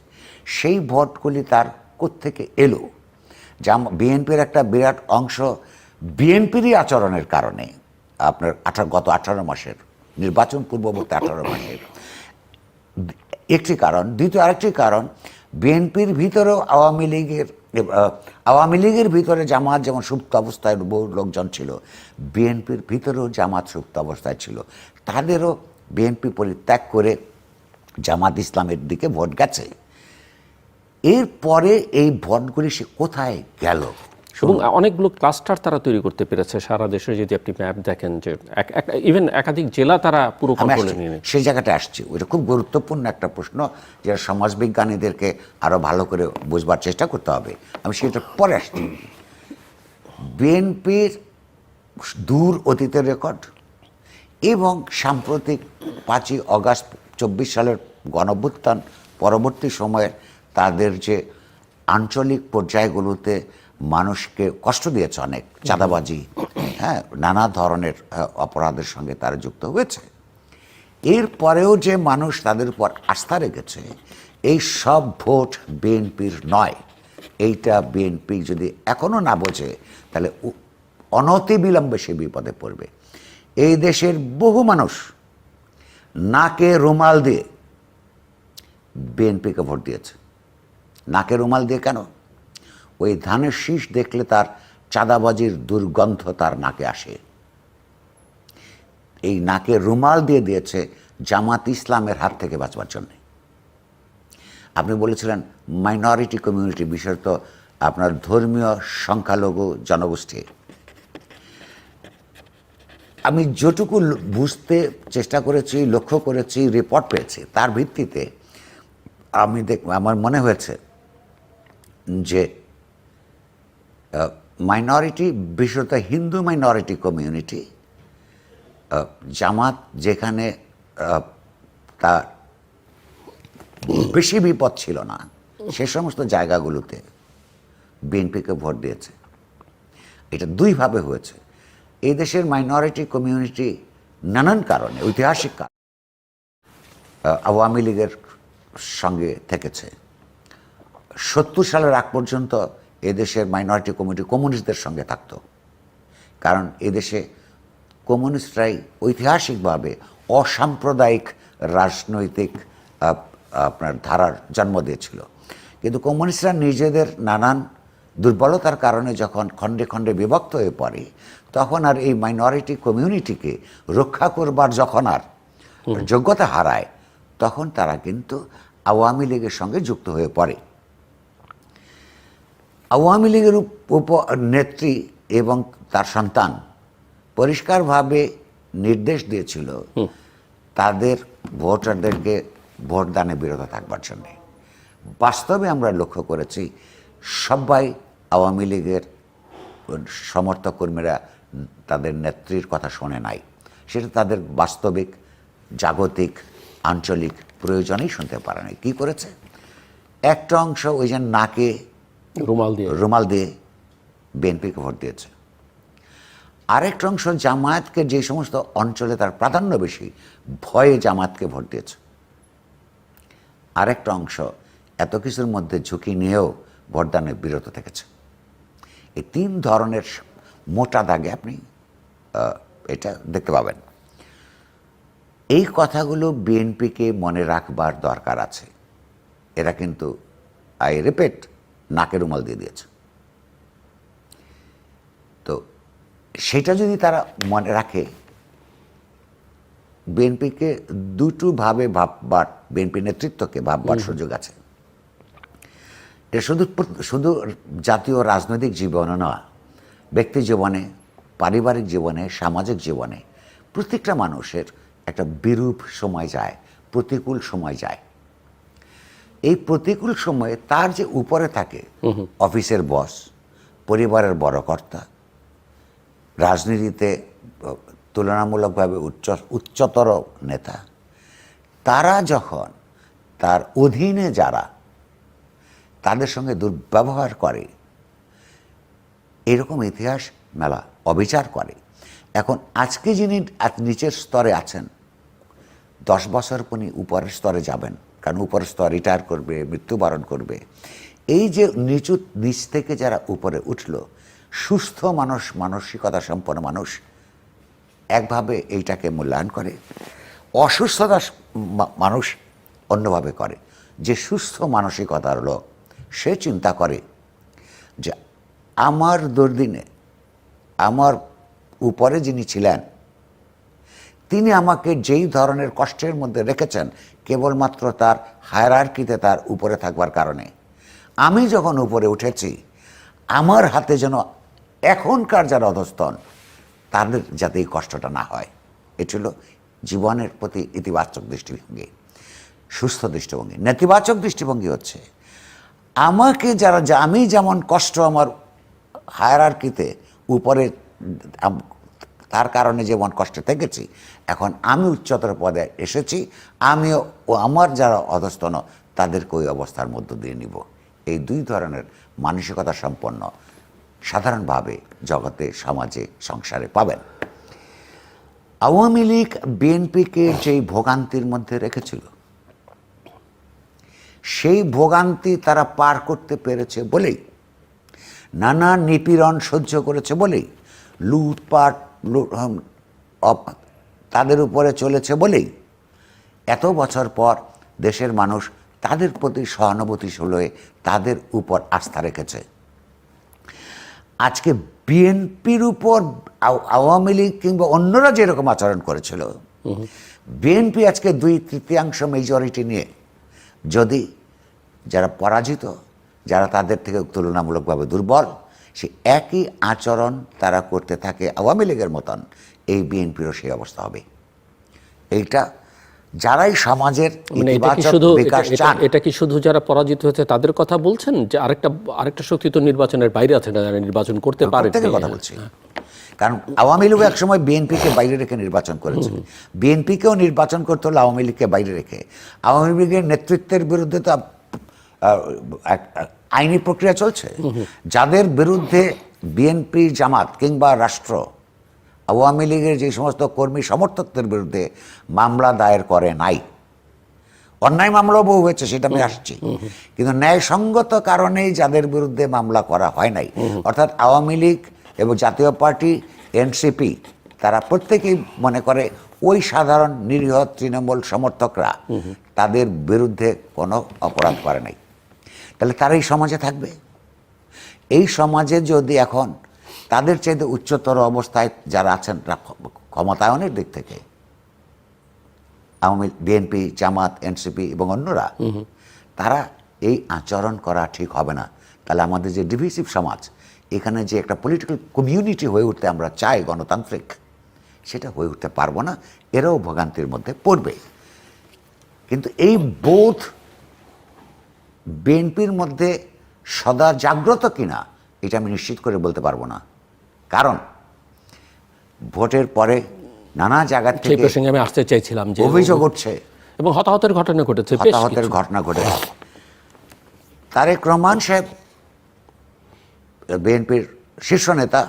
সেই ভোটগুলি তার কোত্থেকে এলো? বিএনপির একটা বিরাট অংশ বিএনপিরই আচরণের কারণে, আপনার গত 18 মাসের নির্বাচন পূর্ববর্তী 18 মাসের একটি কারণ। দ্বিতীয় আরেকটি কারণ, বিএনপির ভিতরেও আওয়ামী লীগের ভিতরে জামাত যেমন সুপ্ত অবস্থায় বহু লোকজন ছিল, বিএনপির ভিতরেও জামাত সুপ্ত অবস্থায় ছিল। তাদেরও বিএনপি পরিত্যাগ করে জামাত ইসলামের দিকে ভোট গেছে। এরপরে এই ভোটগুলি সে কোথায় গেল? এবং অনেকগুলো ক্লাস্টার তারা তৈরি করতে পেরেছে সারা দেশে। যদি আপনি ম্যাপ দেখেন যে ইভেন একাধিক জেলা তারা পুরো কন্ট্রোলে নিয়ে নেয়। সেই জায়গাটা আসছে, ওইটা খুব গুরুত্বপূর্ণ একটা প্রশ্ন, যেটা সমাজবিজ্ঞানীদেরকে আরো ভালো করে বুঝবার চেষ্টা করতে হবে। আমি সেটা পরে আসছি। বিএনপির দূর অতীতের রেকর্ড এবং সাম্প্রতিক 5ই অগাস্ট 24 সালের গণঅভ্যুত্থান পরবর্তী সময়ে তাদের যে আঞ্চলিক পর্যায়গুলোতে মানুষকে কষ্ট দিয়েছে, অনেক চাঁদাবাজি, নানা ধরনের অপরাধের সঙ্গে তারা যুক্ত হয়েছে। এরপরেও যে মানুষ তাদের উপর আস্থা রেখেছে, এই সব ভোট বিএনপির নয়। এইটা বিএনপি যদি এখনো না বোঝে তাহলে অনতিবিলম্বে সে বিপদে পড়বে। এই দেশের বহু মানুষ নাকে রুমাল দিয়ে বিএনপিকে ভোট দিয়েছে। নাকে রুমাল দিয়ে কেন? ওই ধানের শীষ দেখলে তার চাঁদাবাজির দুর্গন্ধ তার নাকে আসে। এই নাকে রুমাল দিয়ে দিয়েছে জামাত ইসলামের হাত থেকে বাঁচবার জন্যে। আপনি বলেছিলেন মাইনরিটি কমিউনিটি, বিশেষত আপনার ধর্মীয় সংখ্যালঘু জনগোষ্ঠী। আমি যেটুকু বুঝতে চেষ্টা করেছি, লক্ষ্য করেছি, রিপোর্ট পেয়েছি, তার ভিত্তিতে আমার মনে হয়েছে যে মাইনরিটি, বিশেষত হিন্দু মাইনরিটি কমিউনিটি, জামাত যেখানে তার বেশি বিপদ ছিল না সে সমস্ত জায়গাগুলোতে বিএনপিকে ভোট দিয়েছে। এটা দুইভাবে হয়েছে। এই দেশের মাইনরিটি কমিউনিটি নানান কারণে, ঐতিহাসিক কারণে আওয়ামী লীগের সঙ্গে থেকেছে। 70 সালের আগ পর্যন্ত এদেশের মাইনরিটি কমিউনিটি কমিউনিস্টদের সঙ্গে থাকতো, কারণ এদেশে কমিউনিস্টরাই ঐতিহাসিকভাবে অসাম্প্রদায়িক রাজনৈতিক আপনার ধারার জন্ম দিয়েছিল। কিন্তু কমিউনিস্টরা নিজেদের নানান দুর্বলতার কারণে যখন খণ্ডে খণ্ডে বিভক্ত হয়ে পড়ে, তখন আর এই মাইনরিটি কমিউনিটিকে রক্ষা করবার যখন আর যোগ্যতা হারায়, তখন তারা কিন্তু আওয়ামী লীগের সঙ্গে যুক্ত হয়ে পড়ে। আওয়ামী লীগের নেত্রী এবং তার সন্তান পরিষ্কারভাবে নির্দেশ দিয়েছিল তাদের ভোটারদেরকে ভোটদানে বিরত থাকবার জন্য। বাস্তবে আমরা লক্ষ্য করেছি সবাই আওয়ামী লীগের সমর্থক কর্মীরা তাদের নেত্রীর কথা শোনে নাই। সেটা তাদের বাস্তবিক, জাগতিক, আঞ্চলিক প্রয়োজনেই শুনতে পারে নাই। কী করেছে? একটা অংশ ওই যে নাকে রুমাল দিয়ে বিএনপিকে ভোট দিয়েছে। আরেকটা অংশ জামায়াতকে, যে সমস্ত অঞ্চলে তার প্রাধান্য বেশি, ভয়ে জামায়াতকে ভোট দিয়েছে। আরেকটা অংশ এত কিছুর মধ্যে ঝুঁকি নিয়েও ভোটদানে বিরত থেকেছে। এই 3 ধরনের মোটা দাগে আপনি এটা দেখতে পাবেন। এই কথাগুলো বিএনপিকে মনে রাখবার দরকার আছে। এরা কিন্তু, আই রিপিট, নাকে রুমাল দিয়ে দিয়েছে। তো সেটা যদি তারা মনে রাখে, বিএনপিকে দুটোভাবে ভাববার, বিএনপি নেতৃত্বকে ভাববার সুযোগ আছে। এটা শুধু জাতীয় রাজনৈতিক জীবনে নয়, ব্যক্তি জীবনে, পারিবারিক জীবনে, সামাজিক জীবনে প্রত্যেকটা মানুষের একটা বিরূপ সময় যায়, প্রতিকূল সময় যায়। এই প্রতিকূল সময়ে তার যে উপরে থাকে অফিসের বস, পরিবারের বড় কর্তা, রাজনীতিতে তুলনামূলকভাবে উচ্চতর নেতা, তারা যখন তার অধীনে যারা তাদের সঙ্গে দুর্ব্যবহার করে, এরকম ইতিহাস মেলা অবিচার করে। এখন আজকে যিনি নিচের স্তরে আছেন, 10 বছর পরে উপরের স্তরে যাবেন, কারণ উপরের স্তর রিটায়ার করবে, মৃত্যুবরণ করবে। এই যে নিচ থেকে যারা উপরে উঠল, সুস্থ মানুষ, মানসিকতা সম্পন্ন মানুষ একভাবে এইটাকে মূল্যায়ন করে, অসুস্থতা মানুষ অন্যভাবে করে। যে সুস্থ মানসিকতার লোক, সে চিন্তা করে যে আমার দুর্দিনে আমার উপরে যিনি ছিলেন, তিনি আমাকে যেই ধরনের কষ্টের মধ্যে রেখেছেন, কেবলমাত্র তার হায়ারার্কিতে, তার উপরে থাকবার কারণে, আমি যখন উপরে উঠেছি, আমার হাতে যেন এখনকার যারা অধস্তন, তাদের যাতে এই কষ্টটা না হয়। এটি হলো জীবনের প্রতি ইতিবাচক দৃষ্টিভঙ্গি, সুস্থ দৃষ্টিভঙ্গি। নেতিবাচক দৃষ্টিভঙ্গি হচ্ছে আমাকে আমি যেমন কষ্ট আমার হায়ারার্কিতে উপরে, তার কারণে যেমন কষ্টে থেকেছি, এখন আমি উচ্চতর পদে এসেছি, আমিও আমার যারা অধস্তন তাদেরকে ওই অবস্থার মধ্য দিয়ে নিব। এই 2 ধরনের মানসিকতা সম্পন্ন সাধারণভাবে জগতে, সমাজে, সংসারে পাবেন। আওয়ামী লীগ বিএনপিকে যেই ভোগান্তির মধ্যে রেখেছিল, সেই ভোগান্তি তারা পার করতে পেরেছে বলেই, নানা নিপীড়ন সহ্য করেছে বলেই, লুটপাট তাদের উপরে চলেছে বলেই এত বছর পর দেশের মানুষ তাদের প্রতি সহানুভূতিশীল হয়ে তাদের উপর আস্থা রেখেছে। আজকে বিএনপির উপর আওয়ামী লীগ কিংবা অন্যরা যেরকম আচরণ করেছিল, বিএনপি আজকে 2/3 মেজরিটি নিয়ে যদি যারা পরাজিত, যারা তাদের থেকে তুলনামূলকভাবে দুর্বল, সে একই আচরণ তারা করতে থাকে আওয়ামী লীগের মতন, এই বিএনপিরও সেই অবস্থা হবে। এইটা যারাই সমাজের মানে ইতিবাচক বিকাশ চান। এটা কি শুধু যারা পরাজিত হয়েছে তাদের কথা বলছেন, যে আরেকটা শক্তি তো নির্বাচনের বাইরে আছে না, যারা নির্বাচন করতে পারে? প্রত্যেকের কথা বলছি, কারণ আওয়ামী লীগ একসময় বিএনপিকে বাইরে রেখে নির্বাচন করেছে, বিএনপিকেও নির্বাচন করতে হলো আওয়ামী লীগকে বাইরে রেখে। আওয়ামী লীগের নেতৃত্বের বিরুদ্ধে তো আইনি প্রক্রিয়া চলছে, যাদের বিরুদ্ধে বিএনপি, জামাত কিংবা রাষ্ট্র আওয়ামী লীগের যে সমস্ত কর্মী সমর্থকদের বিরুদ্ধে মামলা দায়ের করে নাই, অন্যায় মামলাও বহু হয়েছে, সেটা আমি আসছি, কিন্তু ন্যায়সঙ্গত কারণেই যাদের বিরুদ্ধে মামলা করা হয় নাই, অর্থাৎ আওয়ামী লীগ এবং জাতীয় পার্টি, এনসিপি, তারা প্রত্যেকেই মনে করে ওই সাধারণ নিরীহ তৃণমূল সমর্থকরা তাদের বিরুদ্ধে কোনো অপরাধ করে নাই। তাহলে তারা এই সমাজে থাকবে। এই সমাজে যদি এখন তাদের চাইতে উচ্চতর অবস্থায় যারা আছেন ক্ষমতায়নের দিক থেকে, আওয়ামী, বিএনপি, জামাত, এনসিপি এবং অন্যরা, তারা এই আচরণ করা ঠিক হবে না। তাহলে আমাদের যে ডিভিসিভ সমাজ, এখানে যে একটা পলিটিক্যাল কমিউনিটি হয়ে উঠতে আমরা চাই, গণতান্ত্রিক, সেটা হয়ে উঠতে পারবো না, এরাও ভোগান্তির মধ্যে পড়বে। কিন্তু এই বোধ বিএনপির মধ্যে সদা জাগ্রত কিনা এটা আমি নিশ্চিত করে বলতে পারবো না, কারণ ভোটের পরে নানা জায়গা সেই থেকে প্রসঙ্গে আমি আসতে চাইছিলাম যে অভিযোগ উঠছে এবং হতাহতের ঘটনা ঘটেছে, হতাহতের ঘটনা ঘটেছে। তারেক রহমান সাহেব বিএনপির শীর্ষ নেতা,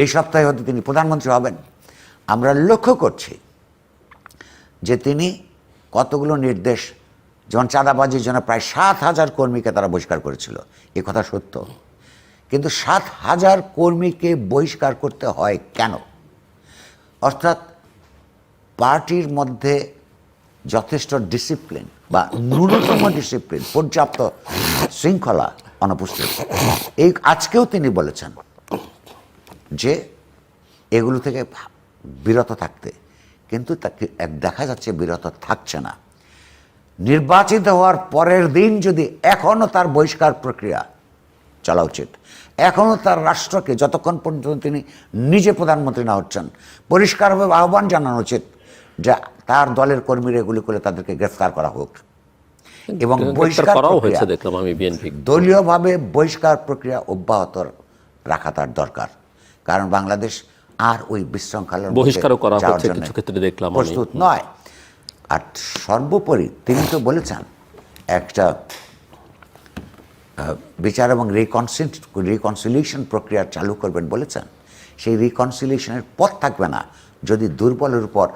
এই সপ্তাহে হয়তো তিনি প্রধানমন্ত্রী হবেন। আমরা লক্ষ্য করছি যে তিনি কতগুলো নির্দেশ, যেমন চাঁদাবাজির জন্য প্রায় 7,000 কর্মীকে তারা বহিষ্কার করেছিল, এ কথা সত্য, কিন্তু 7,000 কর্মীকে বহিষ্কার করতে হয় কেন? অর্থাৎ পার্টির মধ্যে যথেষ্ট ডিসিপ্লিন বা ন্যূনতম ডিসিপ্লিন, পর্যাপ্ত শৃঙ্খলা অনুপস্থিত। এই আজকেও তিনি বলেছেন যে এগুলো থেকে বিরত থাকতে, কিন্তু তাকে দেখা যাচ্ছে বিরত থাকছে না। নির্বাচিত হওয়ার পরের দিন যদি এখনও তার বহিষ্কার প্রক্রিয়া চলা উচিত, এখনও তার রাষ্ট্রকে, যতক্ষণ পর্যন্ত তিনি নিজে প্রধানমন্ত্রী না হচ্ছেন, পরিষ্কারভাবে আহ্বান জানানো উচিত যে তার দলের কর্মীরা এগুলি করে তাদেরকে গ্রেফতার করা হোক, এবং বহিষ্কার হয়েছে দেখলাম আমি বিএনপি দলীয়ভাবে বহিষ্কার প্রক্রিয়া অব্যাহত রাখা তার দরকার। কারণ বাংলাদেশ আর ওই বিশৃঙ্খলার বহিষ্কারও করা হচ্ছে কিছু ক্ষেত্রে দেখলাম প্রস্তুত নয়। আর সর্বোপরি তিনি তো বলেছেন একটা বিচার এবং রিকনসিলিয়েশন প্রক্রিয়া চালু করবেন বলেছেন। সেই রিকনসিলিয়েশনের পথ থাকবে না যদি দুর্বলের উপর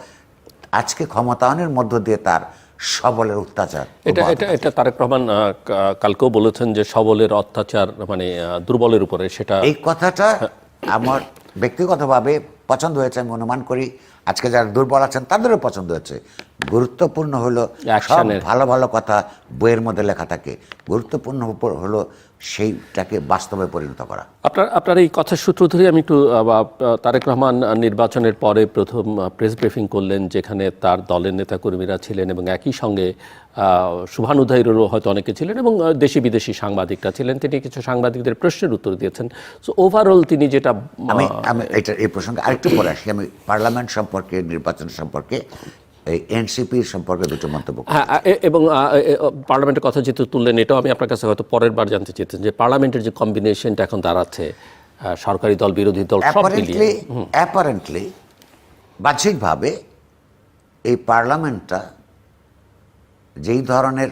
আজকে ক্ষমতায়নের মধ্য দিয়ে তার সবলের অত্যাচার। এটা তারেক রহমান কালকেও বলেছেন যে সবলের অত্যাচার মানে দুর্বলের উপরে, সেটা এই কথাটা আমার ব্যক্তিগতভাবে পছন্দ হয়েছে, আমি অনুমান করি আজকে যারা দুর্বল আছেন তাদেরও পছন্দ হয়েছে। গুরুত্বপূর্ণ হলো সব ভালো ভালো কথা বইয়ের মধ্যে লেখা থাকে, গুরুত্বপূর্ণ হলো সেইটাকে বাস্তবে পরিণত করা। আপনার এই কথার সূত্র ধরে আমি একটু, তারেক রহমান নির্বাচনের পরে প্রথম প্রেস ব্রিফিং করলেন, যেখানে তার দলের নেতাকর্মীরা ছিলেন এবং একই সঙ্গে শুভানুধ্যায়ীরও হয়তো অনেকে ছিলেন এবং দেশি বিদেশি সাংবাদিকরা ছিলেন। তিনি কিছু সাংবাদিকদের প্রশ্নের উত্তর দিয়েছেন। সো ওভারঅল তিনি যেটা, আমি এটা এই প্রসঙ্গে আরেকটু পরে আসি। আমি পার্লামেন্ট সম্পর্কে, নির্বাচন সম্পর্কে, এই এনসিপির সম্পর্কে দুটো মন্তব্য। হ্যাঁ, এবং পার্লামেন্টের কথা যেহেতু তুললেন, এটাও আমি আপনার কাছে হয়তো পরের বার জানতে চেয়েছেন যে পার্লামেন্টের যে কম্বিনেশনটা এখন দাঁড়াচ্ছে, সরকারি দল, বিরোধী দল সব মিলিয়ে, অ্যাপারেন্টলি বাহ্যিকভাবে এই পার্লামেন্টটা যেই ধরনের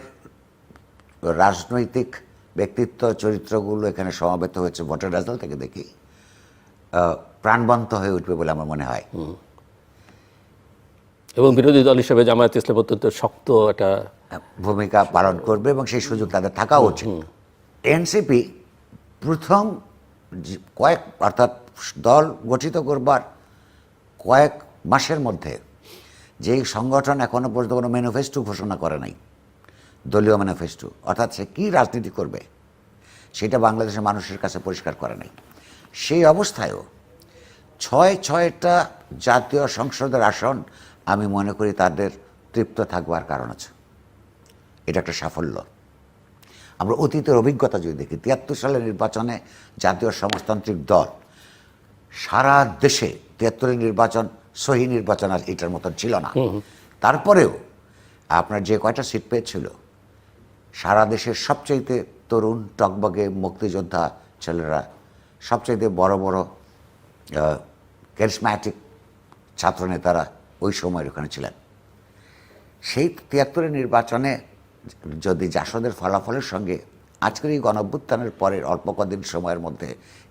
রাজনৈতিক ব্যক্তিত্ব, চরিত্রগুলো এখানে সমাবেত হয়েছে ভোটের রেজাল্ট থেকে দেখি, প্রাণবন্ত হয়ে উঠবে বলে আমার মনে হয়। এবং বিরোধী দল হিসেবে জামায়াত ইসলাম অত্যন্ত শক্ত একটা ভূমিকা পালন করবে এবং সেই সুযোগ তাদের থাকা উচিত। এনসিপি প্রথম কয়েক, অর্থাৎ দল গঠিত করবার কয়েক মাসের মধ্যে, যেই সংগঠন এখনো পর্যন্ত কোনো ম্যানিফেস্টো ঘোষণা করে নাই, দলীয় ম্যানিফেস্টো, অর্থাৎ সে কী রাজনীতি করবে সেটা বাংলাদেশের মানুষের কাছে পরিষ্কার করে নাই। সেই অবস্থায়ও 6টা জাতীয় সংসদের আসন আমি মনে করি তাদের তৃপ্ত থাকবার কারণ আছে। এটা একটা সাফল্য। আমরা অতীতের অভিজ্ঞতা যদি দেখি, 73 সালের নির্বাচনে জাতীয় সমাজতান্ত্রিক দল সারা দেশে 73 নির্বাচন সহি নির্বাচন আর এটার মতন ছিল না। তারপরেও আপনার যে কয়টা সিট পেয়েছিল, সারা দেশের সবচাইতে তরুণ টকবগে মুক্তিযোদ্ধা ছেলেরা, সবচাইতে বড় বড় ক্যারিসম্যাটিক ছাত্রনেতারা ওই সময়ের ওখানে ছিলেন। সেই 73 নির্বাচনে যদি জাসদের ফলাফলের সঙ্গে আজকের এই গণঅভ্যুত্থানের পরের অল্প কদিন সময়ের মধ্যে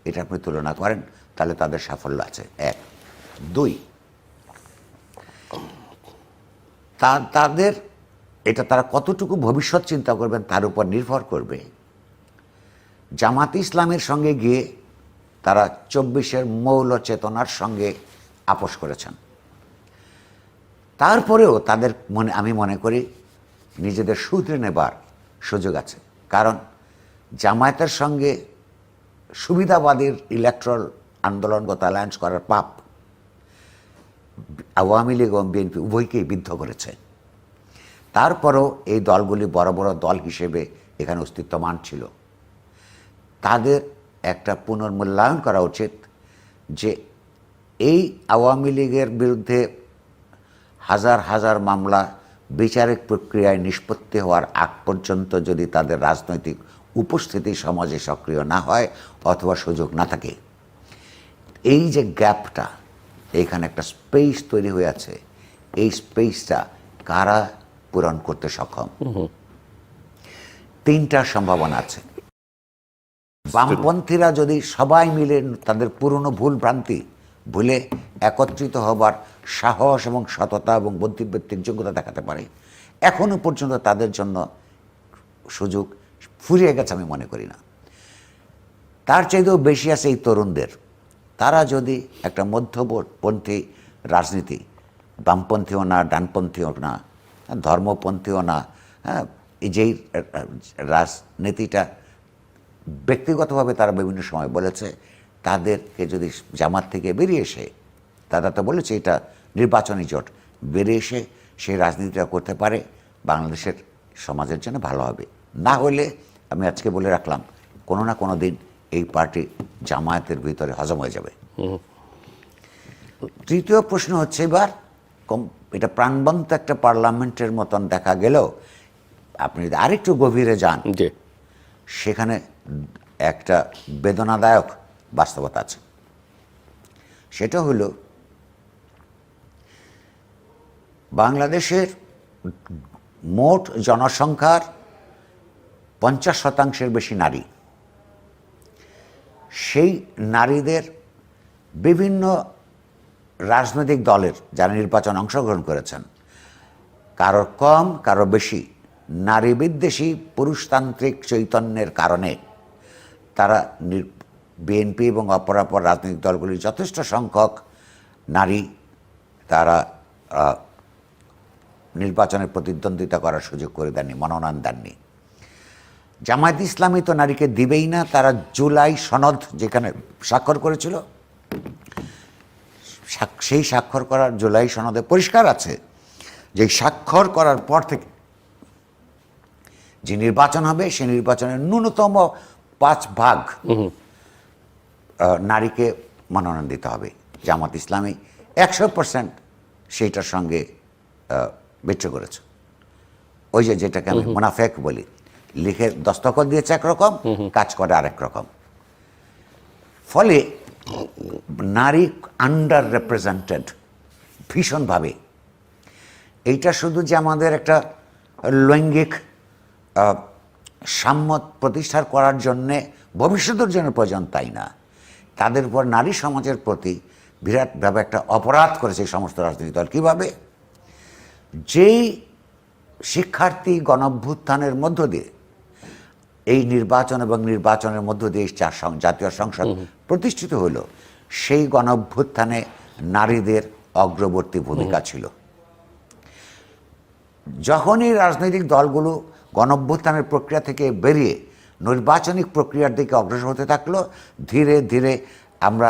এটা আপনি তুলনা করেন, তাহলে তাদের সাফল্য আছে। 1, 2, তাদের এটা তারা কতটুকু ভবিষ্যৎ চিন্তা করবেন তার উপর নির্ভর করবে। জামাত ইসলামের সঙ্গে গিয়ে তারা 24-এর মৌল চেতনার সঙ্গে আপোষ করেছেন। তারপরেও তাদের আমি মনে করি নিজেদের শুধরে নেবার সুযোগ আছে। কারণ জামায়াতের সঙ্গে সুবিধাবাদীর ইলেকট্রাল আন্দোলনগত অ্যালায়েন্স করার পাপ আওয়ামী লীগ এবং বিএনপি উভয়কেই বিদ্ধ করেছে। তারপরও এই দলগুলি বড় বড় দল হিসেবে এখানে অস্তিত্বমান ছিল। তাদের একটা পুনর্মূল্যায়ন করা উচিত যে এই আওয়ামী লীগের বিরুদ্ধে হাজার হাজার মামলা বিচারিক প্রক্রিয়ায় নিষ্পত্তি হওয়ার আগ পর্যন্ত যদি তাদের রাজনৈতিক উপস্থিতি সমাজে সক্রিয় না হয় অথবা সুযোগ না থাকে, এই যে গ্যাপটা, এইখানে একটা স্পেস তৈরি হয়ে আছে, এই স্পেসটা কারা পূরণ করতে সক্ষম? 3টা সম্ভাবনা আছে। বামপন্থীরা যদি সবাই মিলে তাদের পুরনো ভুল ভ্রান্তি ভুলে একত্রিত হবার সাহস এবং সততা এবং বুদ্ধিবৃত্তিক যোগ্যতা দেখাতে পারে, এখনো পর্যন্ত তাদের জন্য সুযোগ ফুরিয়ে গেছে আমি মনে করি না। তার চাইতেও বেশি আছে এই তরুণদের। তারা যদি একটা মধ্যপন্থী রাজনীতি, বামপন্থীও না, ডানপন্থীও না, ধর্মপন্থীও না, যেই রাজনীতিটা ব্যক্তিগতভাবে তারা বিভিন্ন সময় বলেছে, তাদেরকে যদি জামাত থেকে বেরিয়ে এসে, তারা তো বলেছে এটা নির্বাচনী জোট, বেরিয়ে এসে সেই রাজনীতিটা করতে পারে, বাংলাদেশের সমাজের জন্য ভালো হবে। না হলে আমি আজকে বলে রাখলাম, কোনো না কোনো দিন এই পার্টি জামায়াতের ভিতরে হজম হয়ে যাবে। তৃতীয় প্রশ্ন হচ্ছে, এবার এটা প্রাণবন্ত একটা পার্লামেন্টের মতন দেখা গেলেও আপনি যদি আরেকটু গভীরে যান, সেখানে একটা বেদনাদায়ক বাস্তবতা আছে। সেটা হলো বাংলাদেশের মোট জনসংখ্যার 50% বেশি নারী। সেই নারীদের বিভিন্ন রাজনৈতিক দলের যারা নির্বাচন অংশগ্রহণ করেছেন, কারো কম কারো বেশি নারী বিদ্বেষী পুরুষতান্ত্রিক চৈতন্যের কারণে তারা বিএনপি এবং অপরাপর রাজনৈতিক দলগুলির যথেষ্ট সংখ্যক নারী তারা নির্বাচনে প্রতিদ্বন্দ্বিতা করার সুযোগ করে দেননি, মনোনয়ন দেননি। জামায়াত ইসলামী তো নারীকে দিবেই না। তারা জুলাই সনদ যেখানে স্বাক্ষর করেছিল, সেই স্বাক্ষর করার জুলাই সনদে পরিষ্কার আছে যে স্বাক্ষর করার পর থেকে যে নির্বাচন হবে, সে নির্বাচনের ন্যূনতম 5% নারীকে মনোনয়ন দিতে হবে। জামাত ইসলামী 100% সেইটার সঙ্গে বিট্রে করেছে। ওই যেটাকে আমি মুনাফেক বলি, লিখে দস্তখত দিয়েছে একরকম, কাজ করে আরেক রকম। ফলে নারী আন্ডার রিপ্রেজেন্টেড ভীষণভাবে। এইটা শুধু যে আমাদের একটা লৈঙ্গিক সাম্য প্রতিষ্ঠা করার জন্যে ভবিষ্যতের জন্য প্রয়োজন তাই না, তাদের উপর নারী সমাজের প্রতি বিরাটভাবে একটা অপরাধ করেছে এই সমস্ত রাজনৈতিক দল। কীভাবে? যেই শিক্ষার্থী গণঅভ্যুত্থানের মধ্য দিয়ে এই নির্বাচন এবং নির্বাচনের মধ্য দিয়ে জাতীয় সংসদ প্রতিষ্ঠিত হল, সেই গণঅভ্যুত্থানে নারীদের অগ্রবর্তী ভূমিকা ছিল। যখনই রাজনৈতিক দলগুলো গণঅভ্যুত্থানের প্রক্রিয়া থেকে বেরিয়ে নির্বাচনিক প্রক্রিয়ার দিকে অগ্রসর হতে থাকলো। ধীরে ধীরে আমরা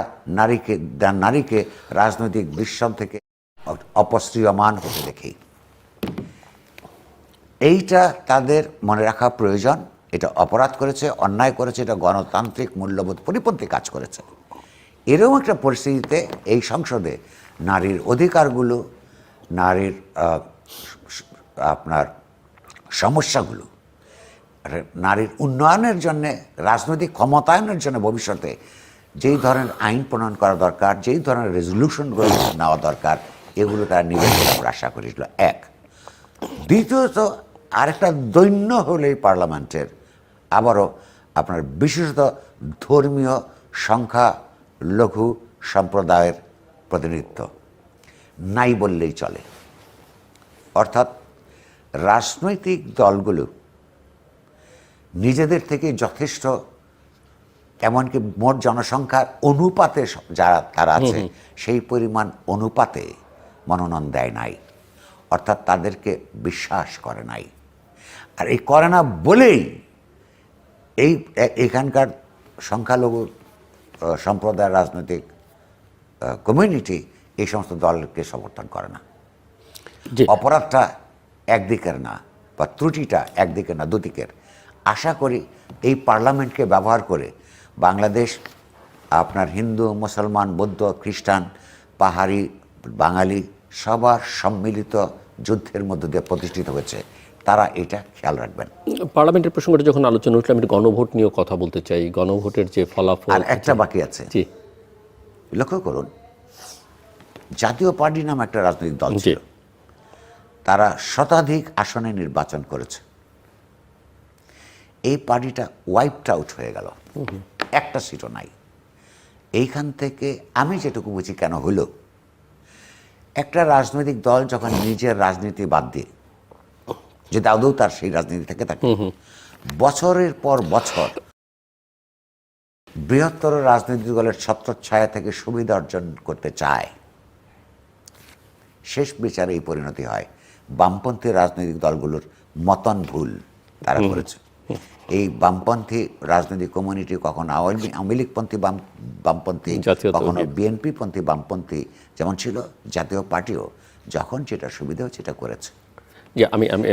নারীকে রাজনৈতিক দৃশ্যম থেকে অপসৃয়মান হতে দেখি। এইটা তাদের মনে রাখা প্রয়োজন। এটা অপরাধ করেছে, অন্যায় করেছে, এটা গণতান্ত্রিক মূল্যবোধ পরিপন্থী কাজ করেছে। এরকম একটা পরিস্থিতিতে এই সংসদে নারীর অধিকারগুলো, নারীর আপনার সমস্যাগুলো, নারীর উন্নয়নের জন্য, রাজনৈতিক ক্ষমতায়নের জন্য ভবিষ্যতে যেই ধরনের আইন প্রণয়ন করা দরকার, যেই ধরনের রেজলিউশনগুলো নেওয়া দরকার, এগুলো তারা নিবে বলে আমরা আশা করেছিল। এক। দ্বিতীয়ত, আরেকটা দৈন্য হলো এই পার্লামেন্টের আবারও আপনার বিশেষত ধর্মীয় সংখ্যালঘু সম্প্রদায়ের প্রতিনিধিত্ব নাই বললেই চলে। অর্থাৎ রাজনৈতিক দলগুলো নিজেদের থেকে যথেষ্ট, এমনকি মোট জনসংখ্যার অনুপাতে যারা তারা আছে সেই পরিমাণ অনুপাতে মনোনয়ন দেয় নাই, অর্থাৎ তাদেরকে বিশ্বাস করে নাই। আর এই করে না বলেই এখানকার সংখ্যালঘু সম্প্রদায়ের রাজনৈতিক কমিউনিটি এই সমস্ত দলকে সমর্থন করে না। অপরাধটা একদিকের না, বা ত্রুটিটা একদিকের না, দুদিকের। আশা করি এই পার্লামেন্টকে ব্যবহার করে বাংলাদেশ আপনার হিন্দু, মুসলমান, বৌদ্ধ, খ্রিস্টান, পাহাড়ি, বাঙালি সবার সম্মিলিত যুদ্ধের মধ্য দিয়ে প্রতিষ্ঠিত হয়েছে। তারা এটা খেয়াল রাখবেন। পার্লামেন্টের প্রসঙ্গটা যখন আলোচনা উঠলো, আমি গণভোট নিয়েও কথা বলতে চাই। গণভোটের যে ফলাফল, আর একটা বাকি আছে। লক্ষ্য করুন, জাতীয় পার্টি নামে একটা রাজনৈতিক দল ছিল, তারা শতাধিক আসনে নির্বাচন করেছে। এই পার্টিটা ওয়াইপড আউট হয়ে গেল, একটা সিটও নাই। এইখান থেকে আমি যেটুকু বুঝি কেন হলো, একটা রাজনৈতিক দল যখন নিজের রাজনীতি বাদ দিয়ে, যে আদৌ তার সেই রাজনীতি থেকে থাকে, বছরের পর বছর বৃহত্তর রাজনৈতিক দলের ছত্রছায়া থেকে সুবিধা অর্জন করতে চায়, শেষ বিচারে এই পরিণতি হয়। বামপন্থী রাজনৈতিক দলগুলোর মতন ভুল তারা করেছে। এই বামপন্থী রাজনৈতিক কমিউনিটি কখনো আওয়ামী লীগপন্থী বামপন্থী, কখনো বিএনপি পন্থী বামপন্থী, যেমন ছিল জাতীয় পার্টিও যখন যেটা সুবিধা হচ্ছে এটা করেছে।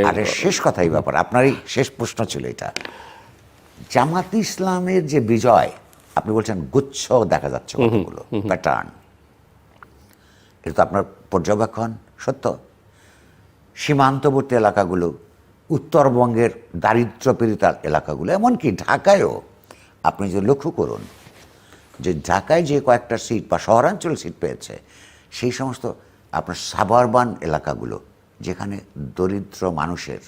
আর শেষ কথা এই ব্যাপার, আপনারই শেষ প্রশ্ন ছিল এটা, জামাত ইসলামের যে বিজয়, আপনি বলছেন গুচ্ছ দেখা যাচ্ছে কতগুলো প্যাটার্ন, এটা তো আপনার পর্যবেক্ষণ সত্য। সীমান্তবর্তী এলাকাগুলো, উত্তরবঙ্গের দারিদ্র্যপীড়িত এলাকাগুলো, এমনকি ঢাকায়ও আপনি যে লক্ষ্য করুন যে ঢাকায় যে কয়েকটা সিট বা শহরাঞ্চল সিট পেয়েছে, সেই সমস্ত আপনার সাবারবান এলাকাগুলো যেখানে দরিদ্র মানুষের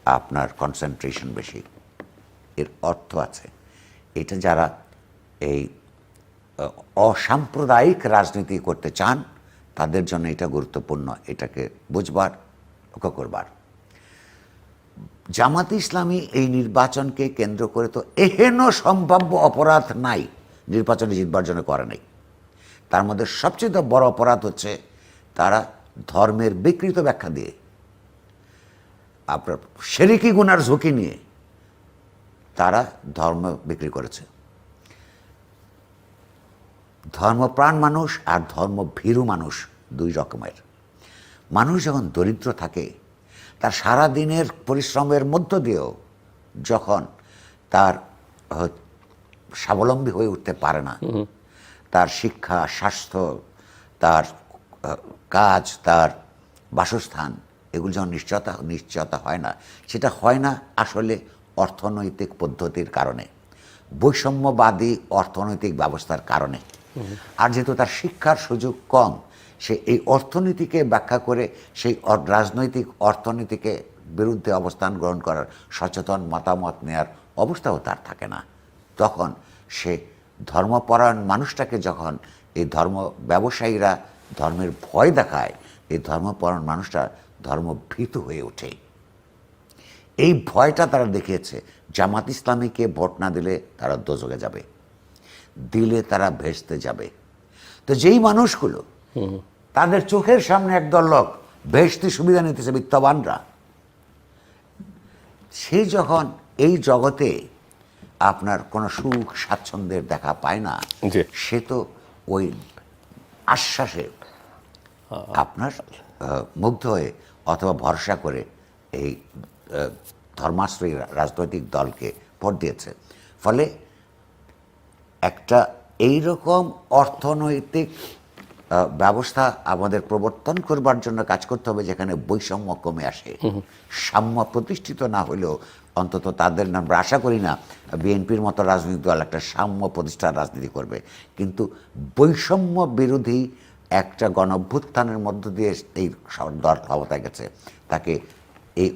আপনার কনসেন্ট্রেশন বেশি, এর অর্থ আছে এটা যারা এই অসাম্প্রদায়িক রাজনীতি করতে চান তাদের জন্য এটা গুরুত্বপূর্ণ, এটাকে বুঝবার, লক্ষ্য করবার। জামাত ইসলামী এই নির্বাচনকে কেন্দ্র করে তো এহেন সম্ভাব্য অপরাধ নাই নির্বাচনে জিতবার জন্য করে নাই। তার মধ্যে সবচেয়ে বড় অপরাধ হচ্ছে তারা ধর্মের বিকৃত ব্যাখ্যা দিয়ে, আপনার শিরকি গুনার ঝুঁকি নিয়ে তারা ধর্ম বিক্রি করেছে। ধর্মপ্রাণ মানুষ আর ধর্মভীরু মানুষ দুই রকমের মানুষ। যখন দরিদ্র থাকে, তার সারাদিনের পরিশ্রমের মধ্য দিয়েও যখন তার স্বাবলম্বী হয়ে উঠতে পারে না, তার শিক্ষা, স্বাস্থ্য, তার কাজ, তার বাসস্থান, এগুলো যখন নিশ্চয়তা হয় না, সেটা হয় না আসলে অর্থনৈতিক পদ্ধতির কারণে, বৈষম্যবাদী অর্থনৈতিক ব্যবস্থার কারণে। আর যেহেতু তার শিক্ষার সুযোগ কম, সে এই অর্থনীতিকে ব্যাখ্যা করে সেই রাজনৈতিক অর্থনীতিকে বিরুদ্ধে অবস্থান গ্রহণ করার সচেতন মতামত নেওয়ার অবস্থাও তার থাকে না। তখন সে ধর্মপরায়ণ মানুষটাকে যখন এই ধর্ম ব্যবসায়ীরা ধর্মের ভয় দেখায়, এই ধর্মপরায়ণ মানুষটা ধর্মভীতু হয়ে ওঠে। এই ভয়টা তারা দেখিয়েছে। জামাত ইসলামীকে ভোট না দিলে তারা দোজখে যাবে, দিলে তারা ভেস্তে যাবে। তো যেই মানুষগুলো তাদের চোখের সামনে একদল লোক ভেস্তি সুবিধা নিতেছে, বিত্তবানরা, সেই যখন এই জগতে আপনার কোনো সুখ স্বাচ্ছন্দ্যের দেখা পায় না, জি। সে তো ওই আশ্বাসে আপনার মুগ্ধ হয়ে অথবা ভরসা করে এই ধর্মাশ্রয়ী রাজনৈতিক দলকে ভোট দিয়েছে। ফলে একটা এইরকম অর্থনৈতিক ব্যবস্থা আমাদের প্রবর্তন করবার জন্য কাজ করতে হবে যেখানে বৈষম্য কমে আসে। সাম্য প্রতিষ্ঠিত না হলেও অন্তত তাদের আমরা আশা করি না বিএনপির মতো রাজনৈতিক দল একটা সাম্য প্রতিষ্ঠার রাজনীতি করবে, কিন্তু বৈষম্য বিরোধী একটা গণঅভ্যুত্থানের মধ্য দিয়ে এই দল ক্ষমতায় গেছে, তাকে এই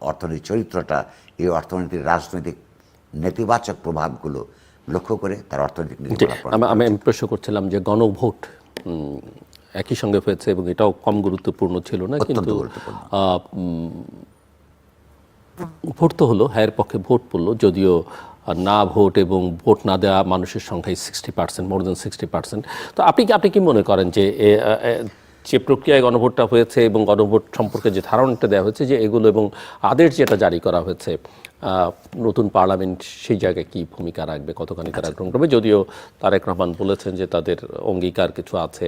অর্থনীতির চরিত্রটা, এই অর্থনীতির রাজনৈতিক নেতিবাচক প্রভাবগুলো লক্ষ্য করে তার অর্থনৈতিক আমি প্রশ্ন করছিলাম যে গণভোট একই সঙ্গে হয়েছে এবং এটাও কম গুরুত্বপূর্ণ ছিল না, কিন্তু ভোট তো হলো, হ্যাঁ পক্ষে ভোট পড়লো, যদিও না ভোট এবং ভোট না দেওয়া মানুষের সংখ্যায় 60%, মোর দেন 60%। তো আপনি কি মনে করেন যে প্রক্রিয়ায় গণভোটটা হয়েছে এবং গণভোট সম্পর্কে যে ধারণাটা দেওয়া হয়েছে যে এগুলো এবং আদেশ যেটা জারি করা হয়েছে, নতুন পার্লামেন্ট সেই জায়গায় কি ভূমিকা রাখবে, কতখানি তারা গ্রহণ করবে? যদিও তারেক রহমান বলেছেন যে তাদের অঙ্গীকার কিছু আছে,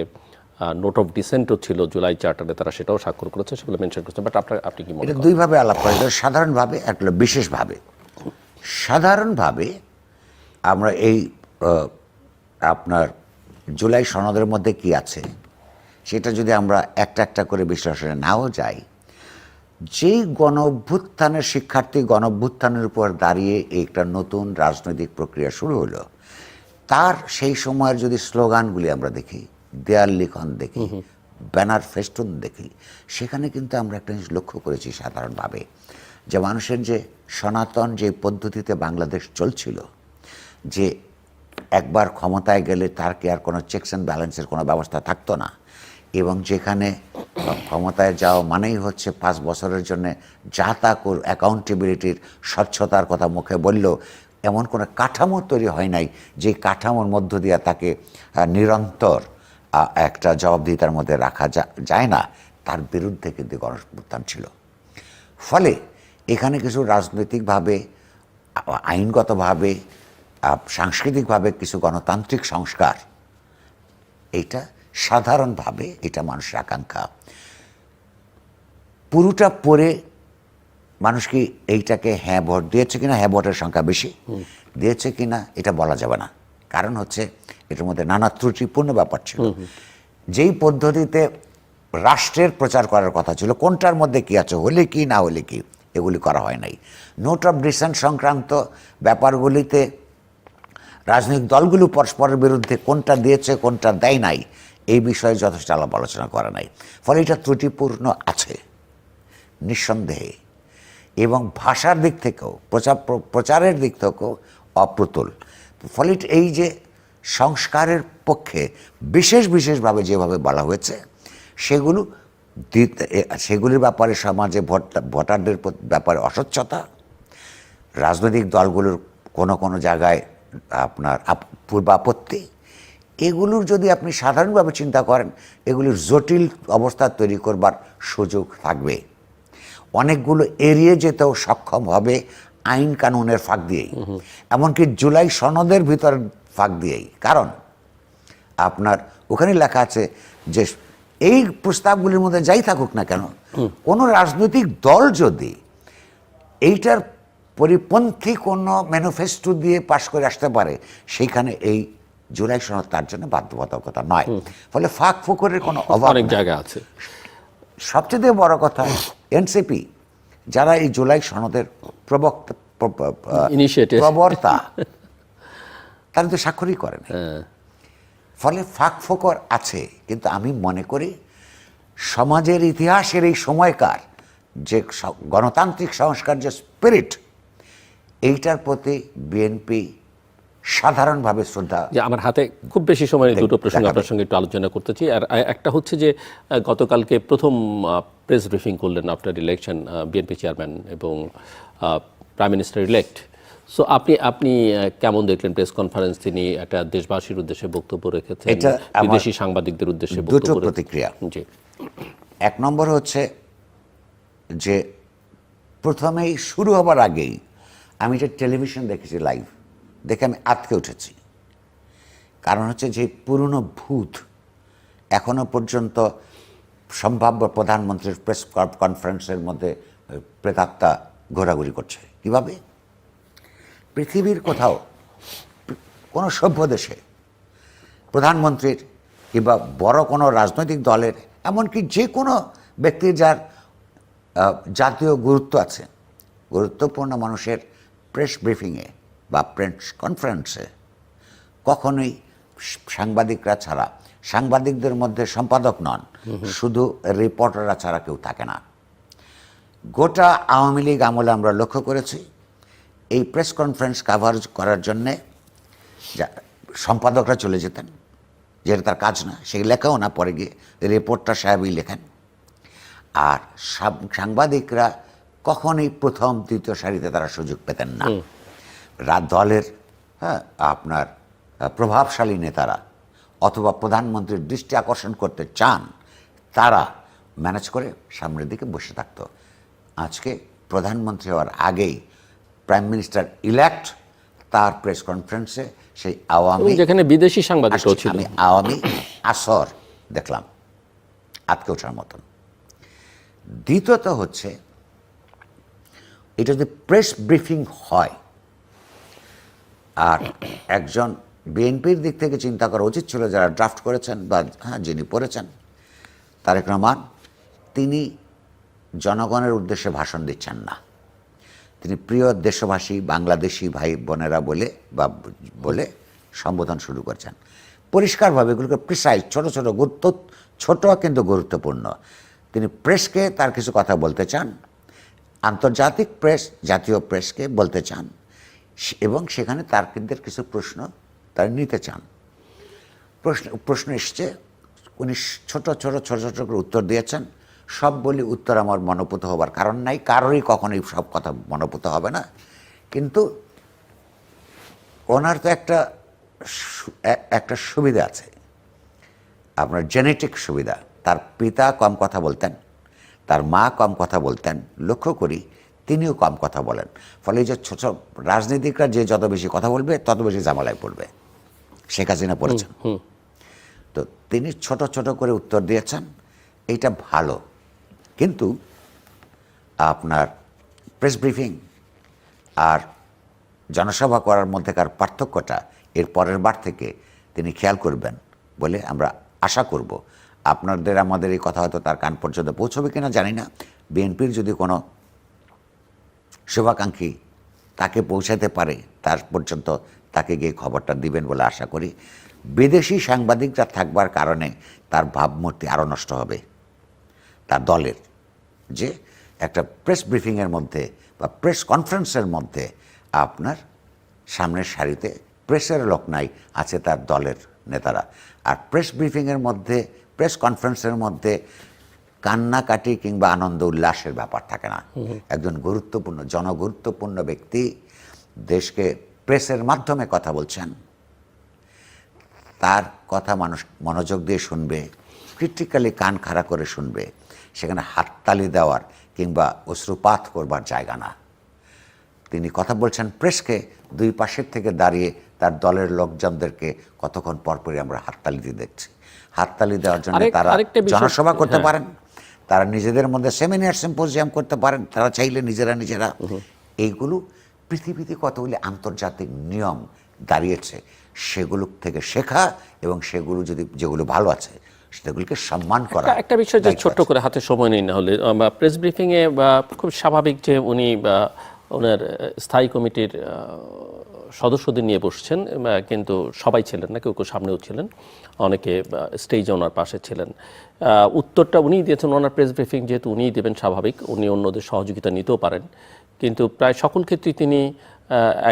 নোট অফ ডিসেন্টও ছিল জুলাই চার্টারে, তারা সেটাও স্বাক্ষর করেছে, সেগুলো মেনশন করেছে। বাট আপনি কি মনে করেন? দুইভাবে আলাপ করা যায়, সাধারণভাবে একটা বিশেষভাবে। সাধারণভাবে আমরা এই আপনার জুলাই সনদের মধ্যে কি আছে সেটা যদি আমরা একটা একটা করে বিশ্লেষণে নাও যাই, যেই গণঅভ্যুত্থানের শিক্ষার্থী গণঅভ্যুত্থানের উপর দাঁড়িয়ে একটা নতুন রাজনৈতিক প্রক্রিয়া শুরু হলো, তার সেই সময়ের যদি স্লোগানগুলি আমরা দেখি, দেয়াল লিখন দেখি, ব্যানার ফেস্টুন দেখি, সেখানে কিন্তু আমরা একটা জিনিস লক্ষ্য করেছি সাধারণভাবে, যে মানুষের যে সনাতন যে পদ্ধতিতে বাংলাদেশ চলছিল, যে একবার ক্ষমতায় গেলে তার কি আর কোনো চেকস অ্যান্ড ব্যালেন্সের কোনো ব্যবস্থা থাকতো না, এবং যেখানে ক্ষমতায় যাওয়া মানেই হচ্ছে 5 বছরের জন্য যা তা অ্যাকাউন্টেবিলিটির, স্বচ্ছতার কথা মুখে বলল, এমন কোনো কাঠামো তৈরি হয় নাই যে কাঠামোর মধ্য দিয়ে তাকে নিরন্তর একটা জবাবদিহিতার মধ্যে রাখা যায় না, তার বিরুদ্ধে কিন্তু গণঅভ্যুত্থান ছিল। ফলে এখানে কিছু রাজনৈতিকভাবে, আইনগতভাবে, সাংস্কৃতিকভাবে কিছু গণতান্ত্রিক সংস্কার, এইটা সাধারণভাবে এটা মানুষের আকাঙ্ক্ষা। পুরোটা পরে মানুষ কি এইটাকে হ্যাঁ ভোট দিয়েছে কিনা, হ্যাঁ ভোটের সংখ্যা বেশি দিয়েছে কিনা এটা বলা যাবে না, কারণ হচ্ছে এটার মধ্যে নানা ত্রুটিপূর্ণ ব্যাপার ছিল। যেই পদ্ধতিতে রাষ্ট্রের প্রচার করার কথা ছিল, কোনটার মধ্যে কি আছে, হলে কি না হলে কি, এগুলি করা হয় নাই। নোট অফ ডিসেন্ট সংক্রান্ত ব্যাপারগুলিতে রাজনৈতিক দলগুলো পরস্পরের বিরুদ্ধে কোনটা দিয়েছে কোনটা দেয় নাই এই বিষয়ে যথেষ্ট আলাপ আলোচনা করা নাই। ফলে এটা ত্রুটিপূর্ণ আছে নিঃসন্দেহে, এবং ভাষার দিক থেকেও, প্রচারের দিক থেকেও অপ্রতুল। ফলে এই যে সংস্কারের পক্ষে বিশেষভাবে যেভাবে বলা হয়েছে, সেগুলির ব্যাপারে সমাজে ভোটারদের ব্যাপারে অস্বচ্ছতা, রাজনৈতিক দলগুলোর কোনো জায়গায় আপনার পূর্বাপত্তি, এগুলোর যদি আপনি সাধারণভাবে চিন্তা করেন, এগুলির জটিল অবস্থা তৈরি করবার সুযোগ থাকবে। অনেকগুলো এড়িয়ে যেতেও সক্ষম হবে আইন কানুনের ফাঁক দিয়েই, এমনকি জুলাই সনদের ভিতর ফাঁক দিয়েই। কারণ আপনার ওখানে লেখা আছে যে এই প্রস্তাবগুলির মধ্যে যাই থাকুক না কেন, কোনো রাজনৈতিক দল যদি এইটার পরিপন্থী কোনো ম্যানিফেস্টো দিয়ে পাশ করে আসতে পারে, সেইখানে এই জুলাই সনদ তার জন্য বাধ্যবাধকতা নয়। ফলে ফাঁক ফোকরের কোনো অভাব অনেক জায়গা আছে। সবচেয়ে বড় কথা, এনসিপি যারা এই জুলাই সনদের প্রবর্তা, তারা তো স্বাক্ষরই করেন। ফলে ফাঁক ফোকর আছে, কিন্তু আমি মনে করি সমাজের ইতিহাসের এই সময়কার যে গণতান্ত্রিক সংস্কার যে স্পিরিট, এইটার প্রতি বিএনপি সাধারণভাবে শ্রদ্ধা। যে আমার হাতে খুব বেশি সময় দুটো প্রসঙ্গ আপনার সঙ্গে একটু আলোচনা করতেছি। আর একটা হচ্ছে যে গতকালকে প্রথম প্রেস ব্রিফিং করলেন আফটার ইলেকশন বিএনপি চেয়ারম্যান এবং প্রাইম মিনিস্টার ইলেক্ট। সো আপনি কেমন দেখলেন প্রেস কনফারেন্স? তিনি একটা দেশবাসীর উদ্দেশ্যে বক্তব্য রেখেছেন, বিদেশি সাংবাদিকদের উদ্দেশ্যে দুটো প্রতিক্রিয়া। জি, এক নম্বর হচ্ছে যে প্রথমেই শুরু হবার আগেই আমি এটা টেলিভিশন দেখেছি লাইভ, দেখে আমি আঁতকে উঠেছি। কারণ হচ্ছে যে পুরনো ভূত এখনো পর্যন্ত সম্ভাব্য প্রধানমন্ত্রীর প্রেস কনফারেন্সের মধ্যে প্রেতাত্মা ঘোরাঘুরি করছে। কিভাবে? পৃথিবীর কোথাও কোনো সভ্য দেশে প্রধানমন্ত্রীর কিংবা বড় কোনো রাজনৈতিক দলের, এমনকি যে কোনো ব্যক্তির যার জাতীয় গুরুত্ব আছে, গুরুত্বপূর্ণ মানুষের প্রেস ব্রিফিংয়ে বা প্রেস কনফারেন্সে কখনোই সাংবাদিকরা ছাড়া, সাংবাদিকদের মধ্যে সম্পাদক নন, শুধু রিপোর্টাররা ছাড়া কেউ থাকে না। গোটা আওয়ামী লীগ আমলে আমরা লক্ষ্য করেছি এই প্রেস কনফারেন্স কাভার করার জন্যে সম্পাদকরা চলে যেতেন, যেটা তার কাজ না, সে লেখাও না, পরে গিয়ে রিপোর্টার সাহেবই লেখেন। আর সাংবাদিকরা কখনোই প্রথম দ্বিতীয় সারিতে তারা সুযোগ পেতেন না। দলের আপনার প্রভাবশালী নেতারা অথবা প্রধানমন্ত্রীর দৃষ্টি আকর্ষণ করতে চান, তারা ম্যানেজ করে সামনের দিকে বসে থাকত। আজকে প্রধানমন্ত্রী হওয়ার আগেই প্রাইম মিনিস্টার ইলেক্ট তার প্রেস কনফারেন্সে সেই আওয়ামী, যেখানে বিদেশি সাংবাদিকও ছিল, আমি আওয়ামী আসর দেখলাম, আটকে ওঠার মতন। দ্বিতীয়ত হচ্ছে এটা যদি প্রেস ব্রিফিং হয়, আর একজন বিএনপির দিক থেকে চিন্তা করা উচিত ছিল, যারা ড্রাফট করেছেন বা যিনি পড়েছেন, তারেক রহমান, তিনি জনগণের উদ্দেশ্যে ভাষণ দিচ্ছেন না, তিনি প্রিয় দেশবাসী বাংলাদেশি ভাই বোনেরা বলে সম্বোধন শুরু করছেন পরিষ্কারভাবে। এগুলোকে প্রিসাইজ, ছোট ছোট ছোট কিন্তু গুরুত্বপূর্ণ। তিনি প্রেসকে তার কিছু কথা বলতে চান, আন্তর্জাতিক প্রেস, জাতীয় প্রেসকে বলতে চান, এবং সেখানে তার্কিকদের কিছু প্রশ্ন তারা নিতে চান। প্রশ্ন এসছে, উনি ছোট ছোট করে উত্তর দিয়েছেন। সব বলি উত্তর আমার মনোপুত হবার কারণ নাই, কারোরই কখনোই সব কথা মনোপুত হবে না। কিন্তু ওনার তো একটা সুবিধা আছে, আপনার জেনেটিক সুবিধা। তার পিতা কম কথা বলতেন, তার মা কম কথা বলতেন, লক্ষ্য করি তিনিও কম কথা বলেন। ফলে যে ছোট রাজনীতিকরা যে যত বেশি কথা বলবে তত বেশি ঝামেলায় পড়বে। শেখ হাসিনা পড়েছেন, তো তিনি ছোট ছোট করে উত্তর দিয়েছেন, এইটা ভালো। কিন্তু আপনার প্রেস ব্রিফিং আর জনসভা করার মধ্যেকার পার্থক্যটা এর পরের বার থেকে তিনি খেয়াল করবেন বলে আমরা আশা করব। আপনাদের আমাদের এই কথা হয়তো তার কান পর্যন্ত পৌঁছবে কিনা জানি না। বিএনপির যদি কোনো শুভাকাঙ্ক্ষী তাকে পৌঁছাতে পারে, তার পর্যন্ত তাকে গিয়ে খবরটা দিবেন বলে আশা করি। বিদেশি সাংবাদিকরা থাকবার কারণে তার ভাবমূর্তি আরও নষ্ট হবে তার দলের। যে একটা প্রেস ব্রিফিংয়ের মধ্যে বা প্রেস কনফারেন্সের মধ্যে আপনার সামনের সারিতে প্রেসের লোক নাই, আছে তার দলের নেতারা। আর প্রেস ব্রিফিংয়ের মধ্যে, প্রেস কনফারেন্সের মধ্যে কান্নাকাটি কিংবা আনন্দ উল্লাসের ব্যাপার থাকে না। একজন গুরুত্বপূর্ণ, জনগুরুত্বপূর্ণ ব্যক্তি দেশকে প্রেসের মাধ্যমে কথা বলছেন, তার কথা মানুষ মনোযোগ দিয়ে শুনবে, ক্রিটিক্যালি কান খাড়া করে শুনবে। সেখানে হাততালি দেওয়ার কিংবা অশ্রুপাত করবার জায়গা না। তিনি কথা বলছেন প্রেসকে, দুই পাশের থেকে দাঁড়িয়ে তার দলের লোকজনদেরকে কতক্ষণ পরপরই আমরা হাততালি দিয়ে দেখছি। হাততালি দেওয়ার জন্য তারা জনসভা করতে পারেন, তারা নিজেদের মধ্যে সেমিনার সিম্পোজিয়াম করতে পারেন, তারা চাইলে নিজেরা। এইগুলো পৃথিবীতে কতগুলি আন্তর্জাতিক নিয়ম দাঁড়িয়েছে, সেগুলো থেকে শেখা এবং সেগুলো যেগুলো ভালো আছে সেগুলিকে সম্মান করা। একটা বিষয় যে ছোট্ট করে, হাতে সময় নেই না হলে, প্রেস ব্রিফিংয়ে খুব স্বাভাবিক যে উনি ওনার স্থায়ী কমিটির সদস্যদের নিয়ে বসছেন, কিন্তু সবাই ছিলেন না, কেউ কেউ সামনেও ছিলেন, অনেকে স্টেজে ওনার পাশে ছিলেন। উত্তরটা উনিই দিয়েছেন, ওনার প্রেস ব্রিফিং যেহেতু উনিই দেবেন, স্বাভাবিক উনি অন্যদের সহযোগিতা নিতেও পারেন। কিন্তু প্রায় সকল ক্ষেত্রেই তিনি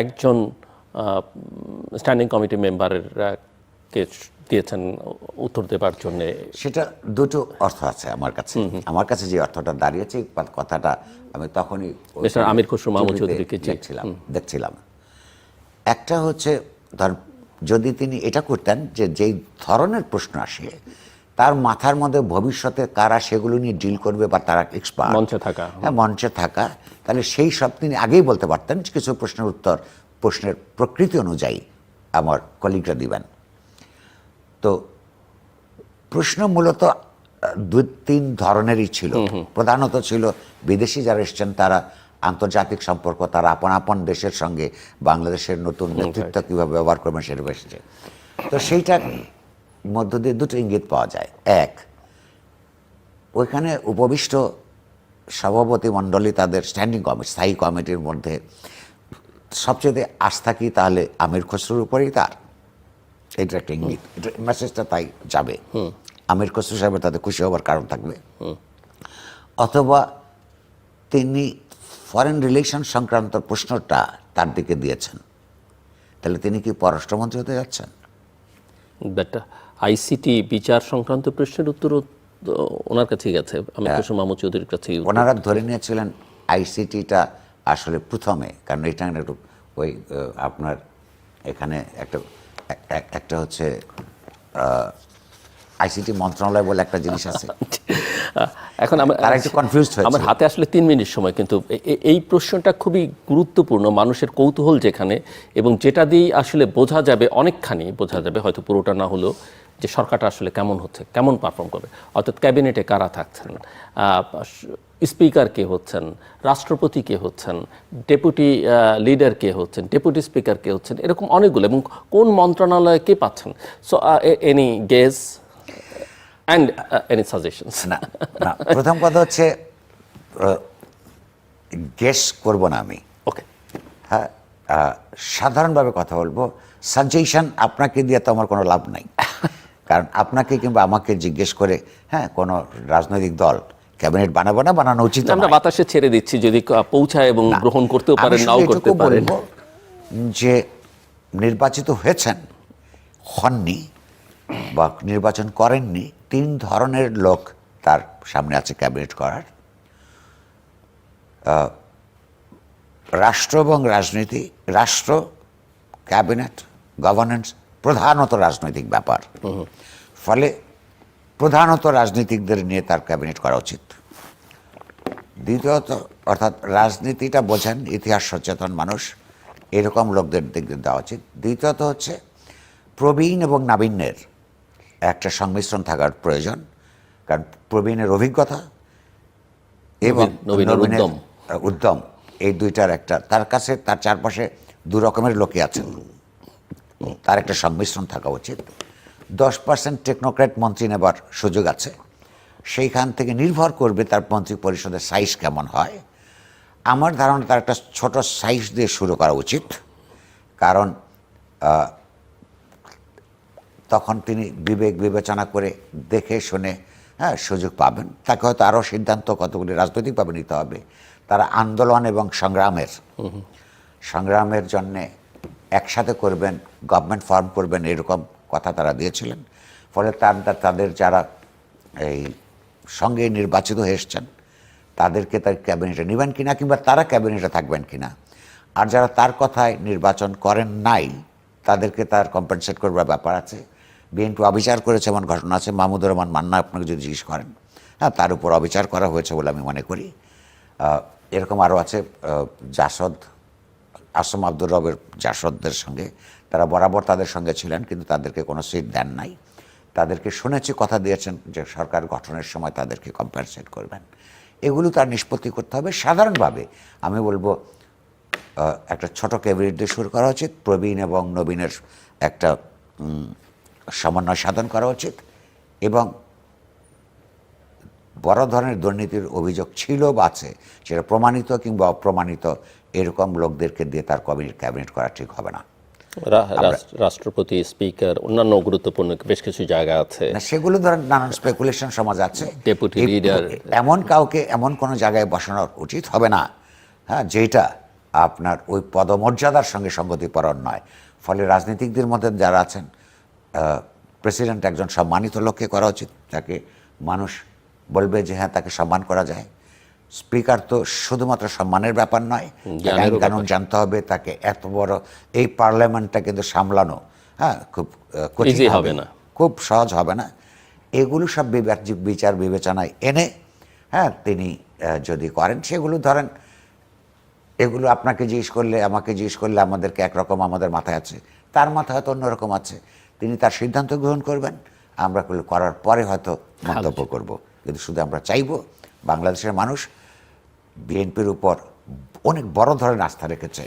একজন স্ট্যান্ডিং কমিটি মেম্বারের কে দিয়েছেন উত্তর দেবার জন্যে। সেটা দুটো অর্থ আছে আমার কাছে। আমার কাছে যে অর্থটা দাঁড়িয়েছে, কথাটা আমি তখনই আমির খসরু মাহমুদ চৌধুরীকে দেখছিলাম। একটা হচ্ছে, ধর যদি তিনি এটা করতেন যে যেই ধরনের প্রশ্ন আসে তার মাথার মধ্যে ভবিষ্যতে কারা সেগুলো নিয়ে ডিল করবে বা তারা এক্সপার্ট মঞ্চে থাকা। হ্যাঁ, মঞ্চে থাকা, তাহলে সেই সব তিনি আগেই বলতে পারতেন যে কিছু প্রশ্নের উত্তর প্রশ্নের প্রকৃতি অনুযায়ী আমার কলিগরা দিবেন। তো প্রশ্ন মূলত দুই তিন ধরনেরই ছিল। প্রধানত ছিল বিদেশি যারা এসছেন তারা আন্তর্জাতিক সম্পর্ক, তারা আপন আপন দেশের সঙ্গে বাংলাদেশের নতুন নেতৃত্ব কীভাবে ব্যবহার করবেন সেটা এসেছে। তো সেইটার মধ্য দিয়ে দুটো ইঙ্গিত পাওয়া যায়। এক, ওইখানে উপবিষ্ট সভাপতি মণ্ডলী তাদের স্ট্যান্ডিং কমিটি, স্থায়ী কমিটির মধ্যে সবচেয়ে আস্থা কি তাহলে আমির খসরুর উপরেই তার, এটা একটা ইঙ্গিত, এটা মেসেজটা তাই যাবে। আমির খসরু সাহেবের তাদের খুশি হবার কারণ থাকবে। অথবা তিনি ফরেন রিলেশন সংক্রান্ত প্রশ্নটা তার দিকে দিয়েছেন, তাহলে তিনি কি পররাষ্ট্রমন্ত্রী হতে যাচ্ছেন? আইসিটি বিচার সংক্রান্ত প্রশ্নের উত্তরও ওনার কাছেই গেছে, আমি কুসুম মাহমুদ চৌধুরীর কাছেই। ওনারা ধরে নিয়েছিলেন আইসিটিটা আসলে প্রথমে, কারণ এটা একটু ওই আপনার এখানে একটা হচ্ছে আইসিটি মন্ত্রণালয় বলে একটা জিনিস আছে। এখন তারা একটু কনফিউজড হয়েছে। আমার হাতে আসলে 3 মিনিট সময়, কিন্তু এই প্রশ্নটা খুবই গুরুত্বপূর্ণ, মানুষের কৌতূহল যেখানে, এবং যেটা দিয়েই আসলে বোঝা যাবে, অনেকখানি বোঝা যাবে, হয়তো পুরোটা না হলেও, যে সরকারটা আসলে কেমন হচ্ছে, কেমন পারফর্ম করবে। অর্থাৎ ক্যাবিনেটে কারা থাকছেন, স্পিকার কে হচ্ছেন, রাষ্ট্রপতি কে হচ্ছেন, ডেপুটি লিডার কে হচ্ছেন, ডেপুটি স্পিকার কে হচ্ছেন, এরকম অনেকগুলো, এবং কোন মন্ত্রণালয়ে কে পাচ্ছেন। So any guess and any suggestions? না, প্রথম কথা হচ্ছে গেস করব না আমি। ওকে, হ্যাঁ, সাধারণভাবে কথা বলবো, সাজেশন আপনাকে দিয়ে তো আমার কোনো লাভ নাই। কারণ আপনাকে কিংবা আমাকে জিজ্ঞেস করে হ্যাঁ কোনো রাজনৈতিক দল ক্যাবিনেট বানাবো না, বানানো উচিত আমরা বাতাসে ছেড়ে দিচ্ছি, যদি পৌঁছায় এবং গ্রহণ করতেও পারেন, নাও করতে পারেন। যে নির্বাচিত হয়েছেন, হননি বা নির্বাচন করেননি, 3 ধরনের লোক তার সামনে আছে ক্যাবিনেট করার। রাষ্ট্র এবং রাজনীতি, রাষ্ট্র, ক্যাবিনেট, গভর্নেন্স প্রধানত রাজনৈতিক ব্যাপার, ফলে প্রধানত রাজনীতিকদের নিয়ে তার ক্যাবিনেট করা উচিত। দ্বিতীয়ত, অর্থাৎ রাজনীতিটা বোঝেন, ইতিহাস সচেতন মানুষ, এরকম লোকদের দিক দিয়ে দেওয়া উচিত। দ্বিতীয়ত হচ্ছে প্রবীণ এবং নাবীন্যের একটা সংমিশ্রণ থাকার প্রয়োজন, কারণ প্রবীণের অভিজ্ঞতা এবং নবীনের উদ্যম, এই দুইটার একটা, তার কাছে তার চারপাশে 2 রকমের লোকই আছেন, তার একটা সংমিশ্রণ থাকা উচিত। 10% টেকনোক্র্যাট মন্ত্রী নেবার সুযোগ আছে, সেইখান থেকে নির্ভর করবে তার মন্ত্রী পরিষদের সাইজ কেমন হয়। আমার ধারণা তার একটা ছোট সাইজ দিয়ে শুরু করা উচিত, কারণ তখন তিনি বিবেক বিবেচনা করে দেখে শুনে হ্যাঁ সুযোগ পাবেন। তাকে হয়তো আরও সিদ্ধান্ত কতগুলি রাজনৈতিকভাবে নিতে হবে। তারা আন্দোলন এবং সংগ্রামের জন্যে একসাথে করবেন, গভর্নমেন্ট ফর্ম করবেন, এরকম কথা তারা দিয়েছিলেন। ফলে তাদের যারা এই সঙ্গে নির্বাচিত হয়ে এসছেন তাদেরকে তার ক্যাবিনেটে নেবেন কিনা, কিংবা তারা ক্যাবিনেটে থাকবেন কিনা। আর যারা তার কথায় নির্বাচন করেন নাই তাদেরকে তার কম্পেনসেট করবার ব্যাপার আছে। বিএনপি অবিচার করেছে এমন ঘটনা আছে, মাহমুদুর রহমান মান্না আপনাকে যদি জিজ্ঞেস করেন, হ্যাঁ তার উপর অবিচার করা হয়েছে বলে আমি মনে করি। এরকম আরও আছে, জাসদ, আসম আব্দুর রবের জাসদদের সঙ্গে তারা বরাবর তাদের সঙ্গে ছিলেন, কিন্তু তাদেরকে কোনো সিট দেন নাই। তাদেরকে শুনেছি, কথা দিয়েছেন যে সরকার গঠনের সময় তাদেরকে কম্পেনসেট করবেন। এগুলো তার নিষ্পত্তি করতে হবে। সাধারণভাবে আমি বলবো একটা ছোট ক্যাবিনেট দিয়ে শুরু করা উচিত, প্রবীণ এবং নবীনের একটা সমন্বয় সাধন করা উচিত, এবং বড় ধরনের দুর্নীতির অভিযোগ ছিল বা আছে, সেটা প্রমাণিত কিংবা অপ্রমাণিত, এরকম লোকদেরকে দিয়ে তার ক্যাবিনেট করা ঠিক হবে না। রাষ্ট্রপতি, স্পিকার, অন্যান্য গুরুত্বপূর্ণ বেশ কিছু জায়গা আছে, সেগুলো ধরেন নানান স্পেকুলেশন সমাজ আছে। ডেপুটি লিডার, এমন কাউকে এমন কোনো জায়গায় বসানো উচিত হবে না হ্যাঁ যেটা আপনার ওই পদমর্যাদার সঙ্গে সঙ্গতিপরণ নয়। ফলে রাজনীতিকদের মধ্যে যারা আছেন, প্রেসিডেন্ট একজন সম্মানিত লোককে করা উচিত, তাকে মানুষ বলবে যে হ্যাঁ তাকে সম্মান করা যায়। স্পিকার তো শুধুমাত্র সম্মানের ব্যাপার নয়, আইন কানুন জানতে হবে, তাকে এত বড় এই পার্লামেন্টটা কিন্তু সামলানো হ্যাঁ খুব কঠিন হবে না, খুব সহজ হবে না। এগুলো সব বিচার বিবেচনায় এনে হ্যাঁ তিনি যদি করেন, সেগুলো ধরেন এগুলো আপনাকে জিজ্ঞেস করলে, আমাকে জিজ্ঞেস করলে আমাদেরকে একরকম আমাদের মাথায় আছে, তার মাথায় হয়তো অন্যরকম আছে। তিনি তার সিদ্ধান্ত গ্রহণ করবেন, আমরা করার পরে হয়তো মন্তব্য করব। কিন্তু শুধু আমরা চাইব বাংলাদেশের মানুষ বিএনপির উপর অনেক বড় ধরনের আস্থা রেখেছে,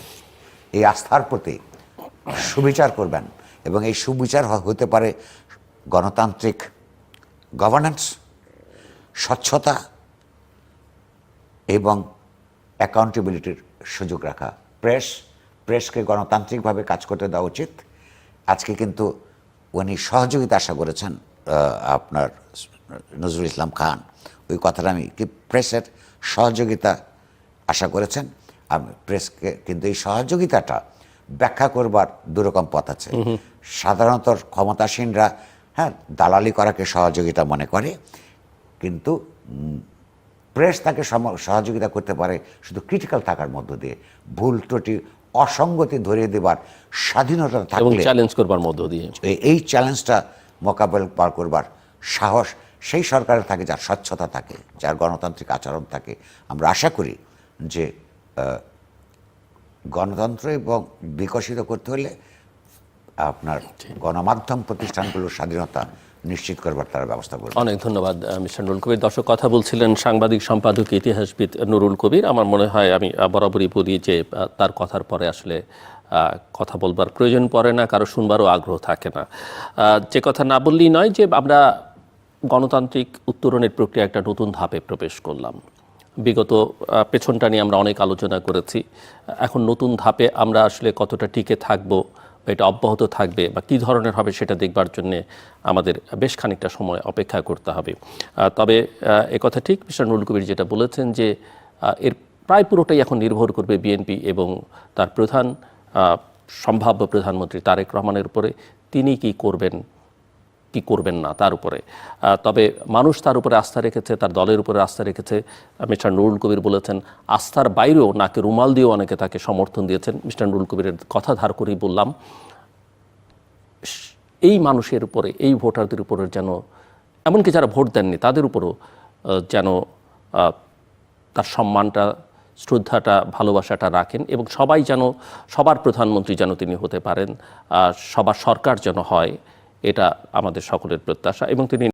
এই আস্থার প্রতি সুবিচার করবেন, এবং এই সুবিচার হতে পারে গণতান্ত্রিক গভর্নেন্স, স্বচ্ছতা এবং অ্যাকাউন্টেবিলিটির সুযোগ রাখা। প্রেসকে গণতান্ত্রিকভাবে কাজ করতে দেওয়া উচিত। আজকে কিন্তু উনি সহযোগিতা আশা করেছেন, আপনার নজরুল ইসলাম খান ওই কথাটা আমি কি প্রেসের সহযোগিতা আশা করেছেন। আমি প্রেসকে কিন্তু এই সহযোগিতাটা ব্যাখ্যা করবার দুরকম পথ আছে। সাধারণত ক্ষমতাসীনরা হ্যাঁ দালালি করাকে সহযোগিতা মনে করে, কিন্তু প্রেস তাকে সহযোগিতা করতে পারে শুধু ক্রিটিক্যাল থাকার মধ্য দিয়ে, ভুল ত্রুটি অসঙ্গতি ধরিয়ে দেবার স্বাধীনতা থাকলে, চ্যালেঞ্জ করবার মধ্য দিয়ে, এই চ্যালেঞ্জটা মোকাবেলা করবার সাহস সেই সরকারের থাকে, যার স্বচ্ছতা থাকে, যার গণতান্ত্রিক আচরণ থাকে। আমরা আশা করি যে গণতন্ত্র এবং বিকশিত করতে হলে আপনার গণমাধ্যম প্রতিষ্ঠানগুলোর স্বাধীনতা নিশ্চিত করবার তারা ব্যবস্থা করবে। অনেক ধন্যবাদ মিস্টার নুরুল কবির। দর্শক, কথা বলছিলেন সাংবাদিক, সম্পাদক, ইতিহাসবিদ নুরুল কবির। আমার মনে হয় আমি বরাবরই বলি যে তার কথার পরে আসলে কথা বলবার প্রয়োজন পড়ে না, কারো শুনবারও আগ্রহ থাকে না। যে কথা না বললেই নয় যে আমরা গণতান্ত্রিক উত্তরণের প্রক্রিয়া একটা নতুন ধাপে প্রবেশ করলাম। বিগত পেছনটা নিয়ে আমরা অনেক আলোচনা করেছি। এখন নতুন ধাপে আমরা আসলে কতটা টিকে থাকবো, এটা অব্যাহত থাকবে বা কী ধরনের হবে সেটা দেখবার জন্যে আমাদের বেশ খানিকটা সময় অপেক্ষা করতে হবে। তবে একথা ঠিক মিস্টার নুরুল কবির যেটা বলেছেন যে এর প্রায় পুরোটাই এখন নির্ভর করবে বিএনপি এবং তার প্রধান সম্ভাব্য প্রধানমন্ত্রী তারেক রহমানের উপরে। তিনি কি করবেন কি করবেন না তার উপরে। তবে মানুষ তার উপরে আস্থা রেখেছে, তার দলের উপরে আস্থা রেখেছে। মিস্টার নুরুল কবির বলেছেন আস্থার বাইরেও নাকে রুমাল দিয়েও অনেকে তাকে সমর্থন দিয়েছেন। মিস্টার নুরুল কবিরের কথা ধার করেই বললাম, এই মানুষের উপরে, এই ভোটারদের উপরে যেন, এমনকি যারা ভোট দেননি তাদের উপরও যেন তার সম্মানটা, শ্রদ্ধাটা, ভালোবাসাটা রাখেন, এবং সবাই যেন, সবার প্রধানমন্ত্রী যেন তিনি হতে পারেন, সবার সরকার যেন হয়, এটা আমাদের সকলের প্রত্যাশা। এবং তিনি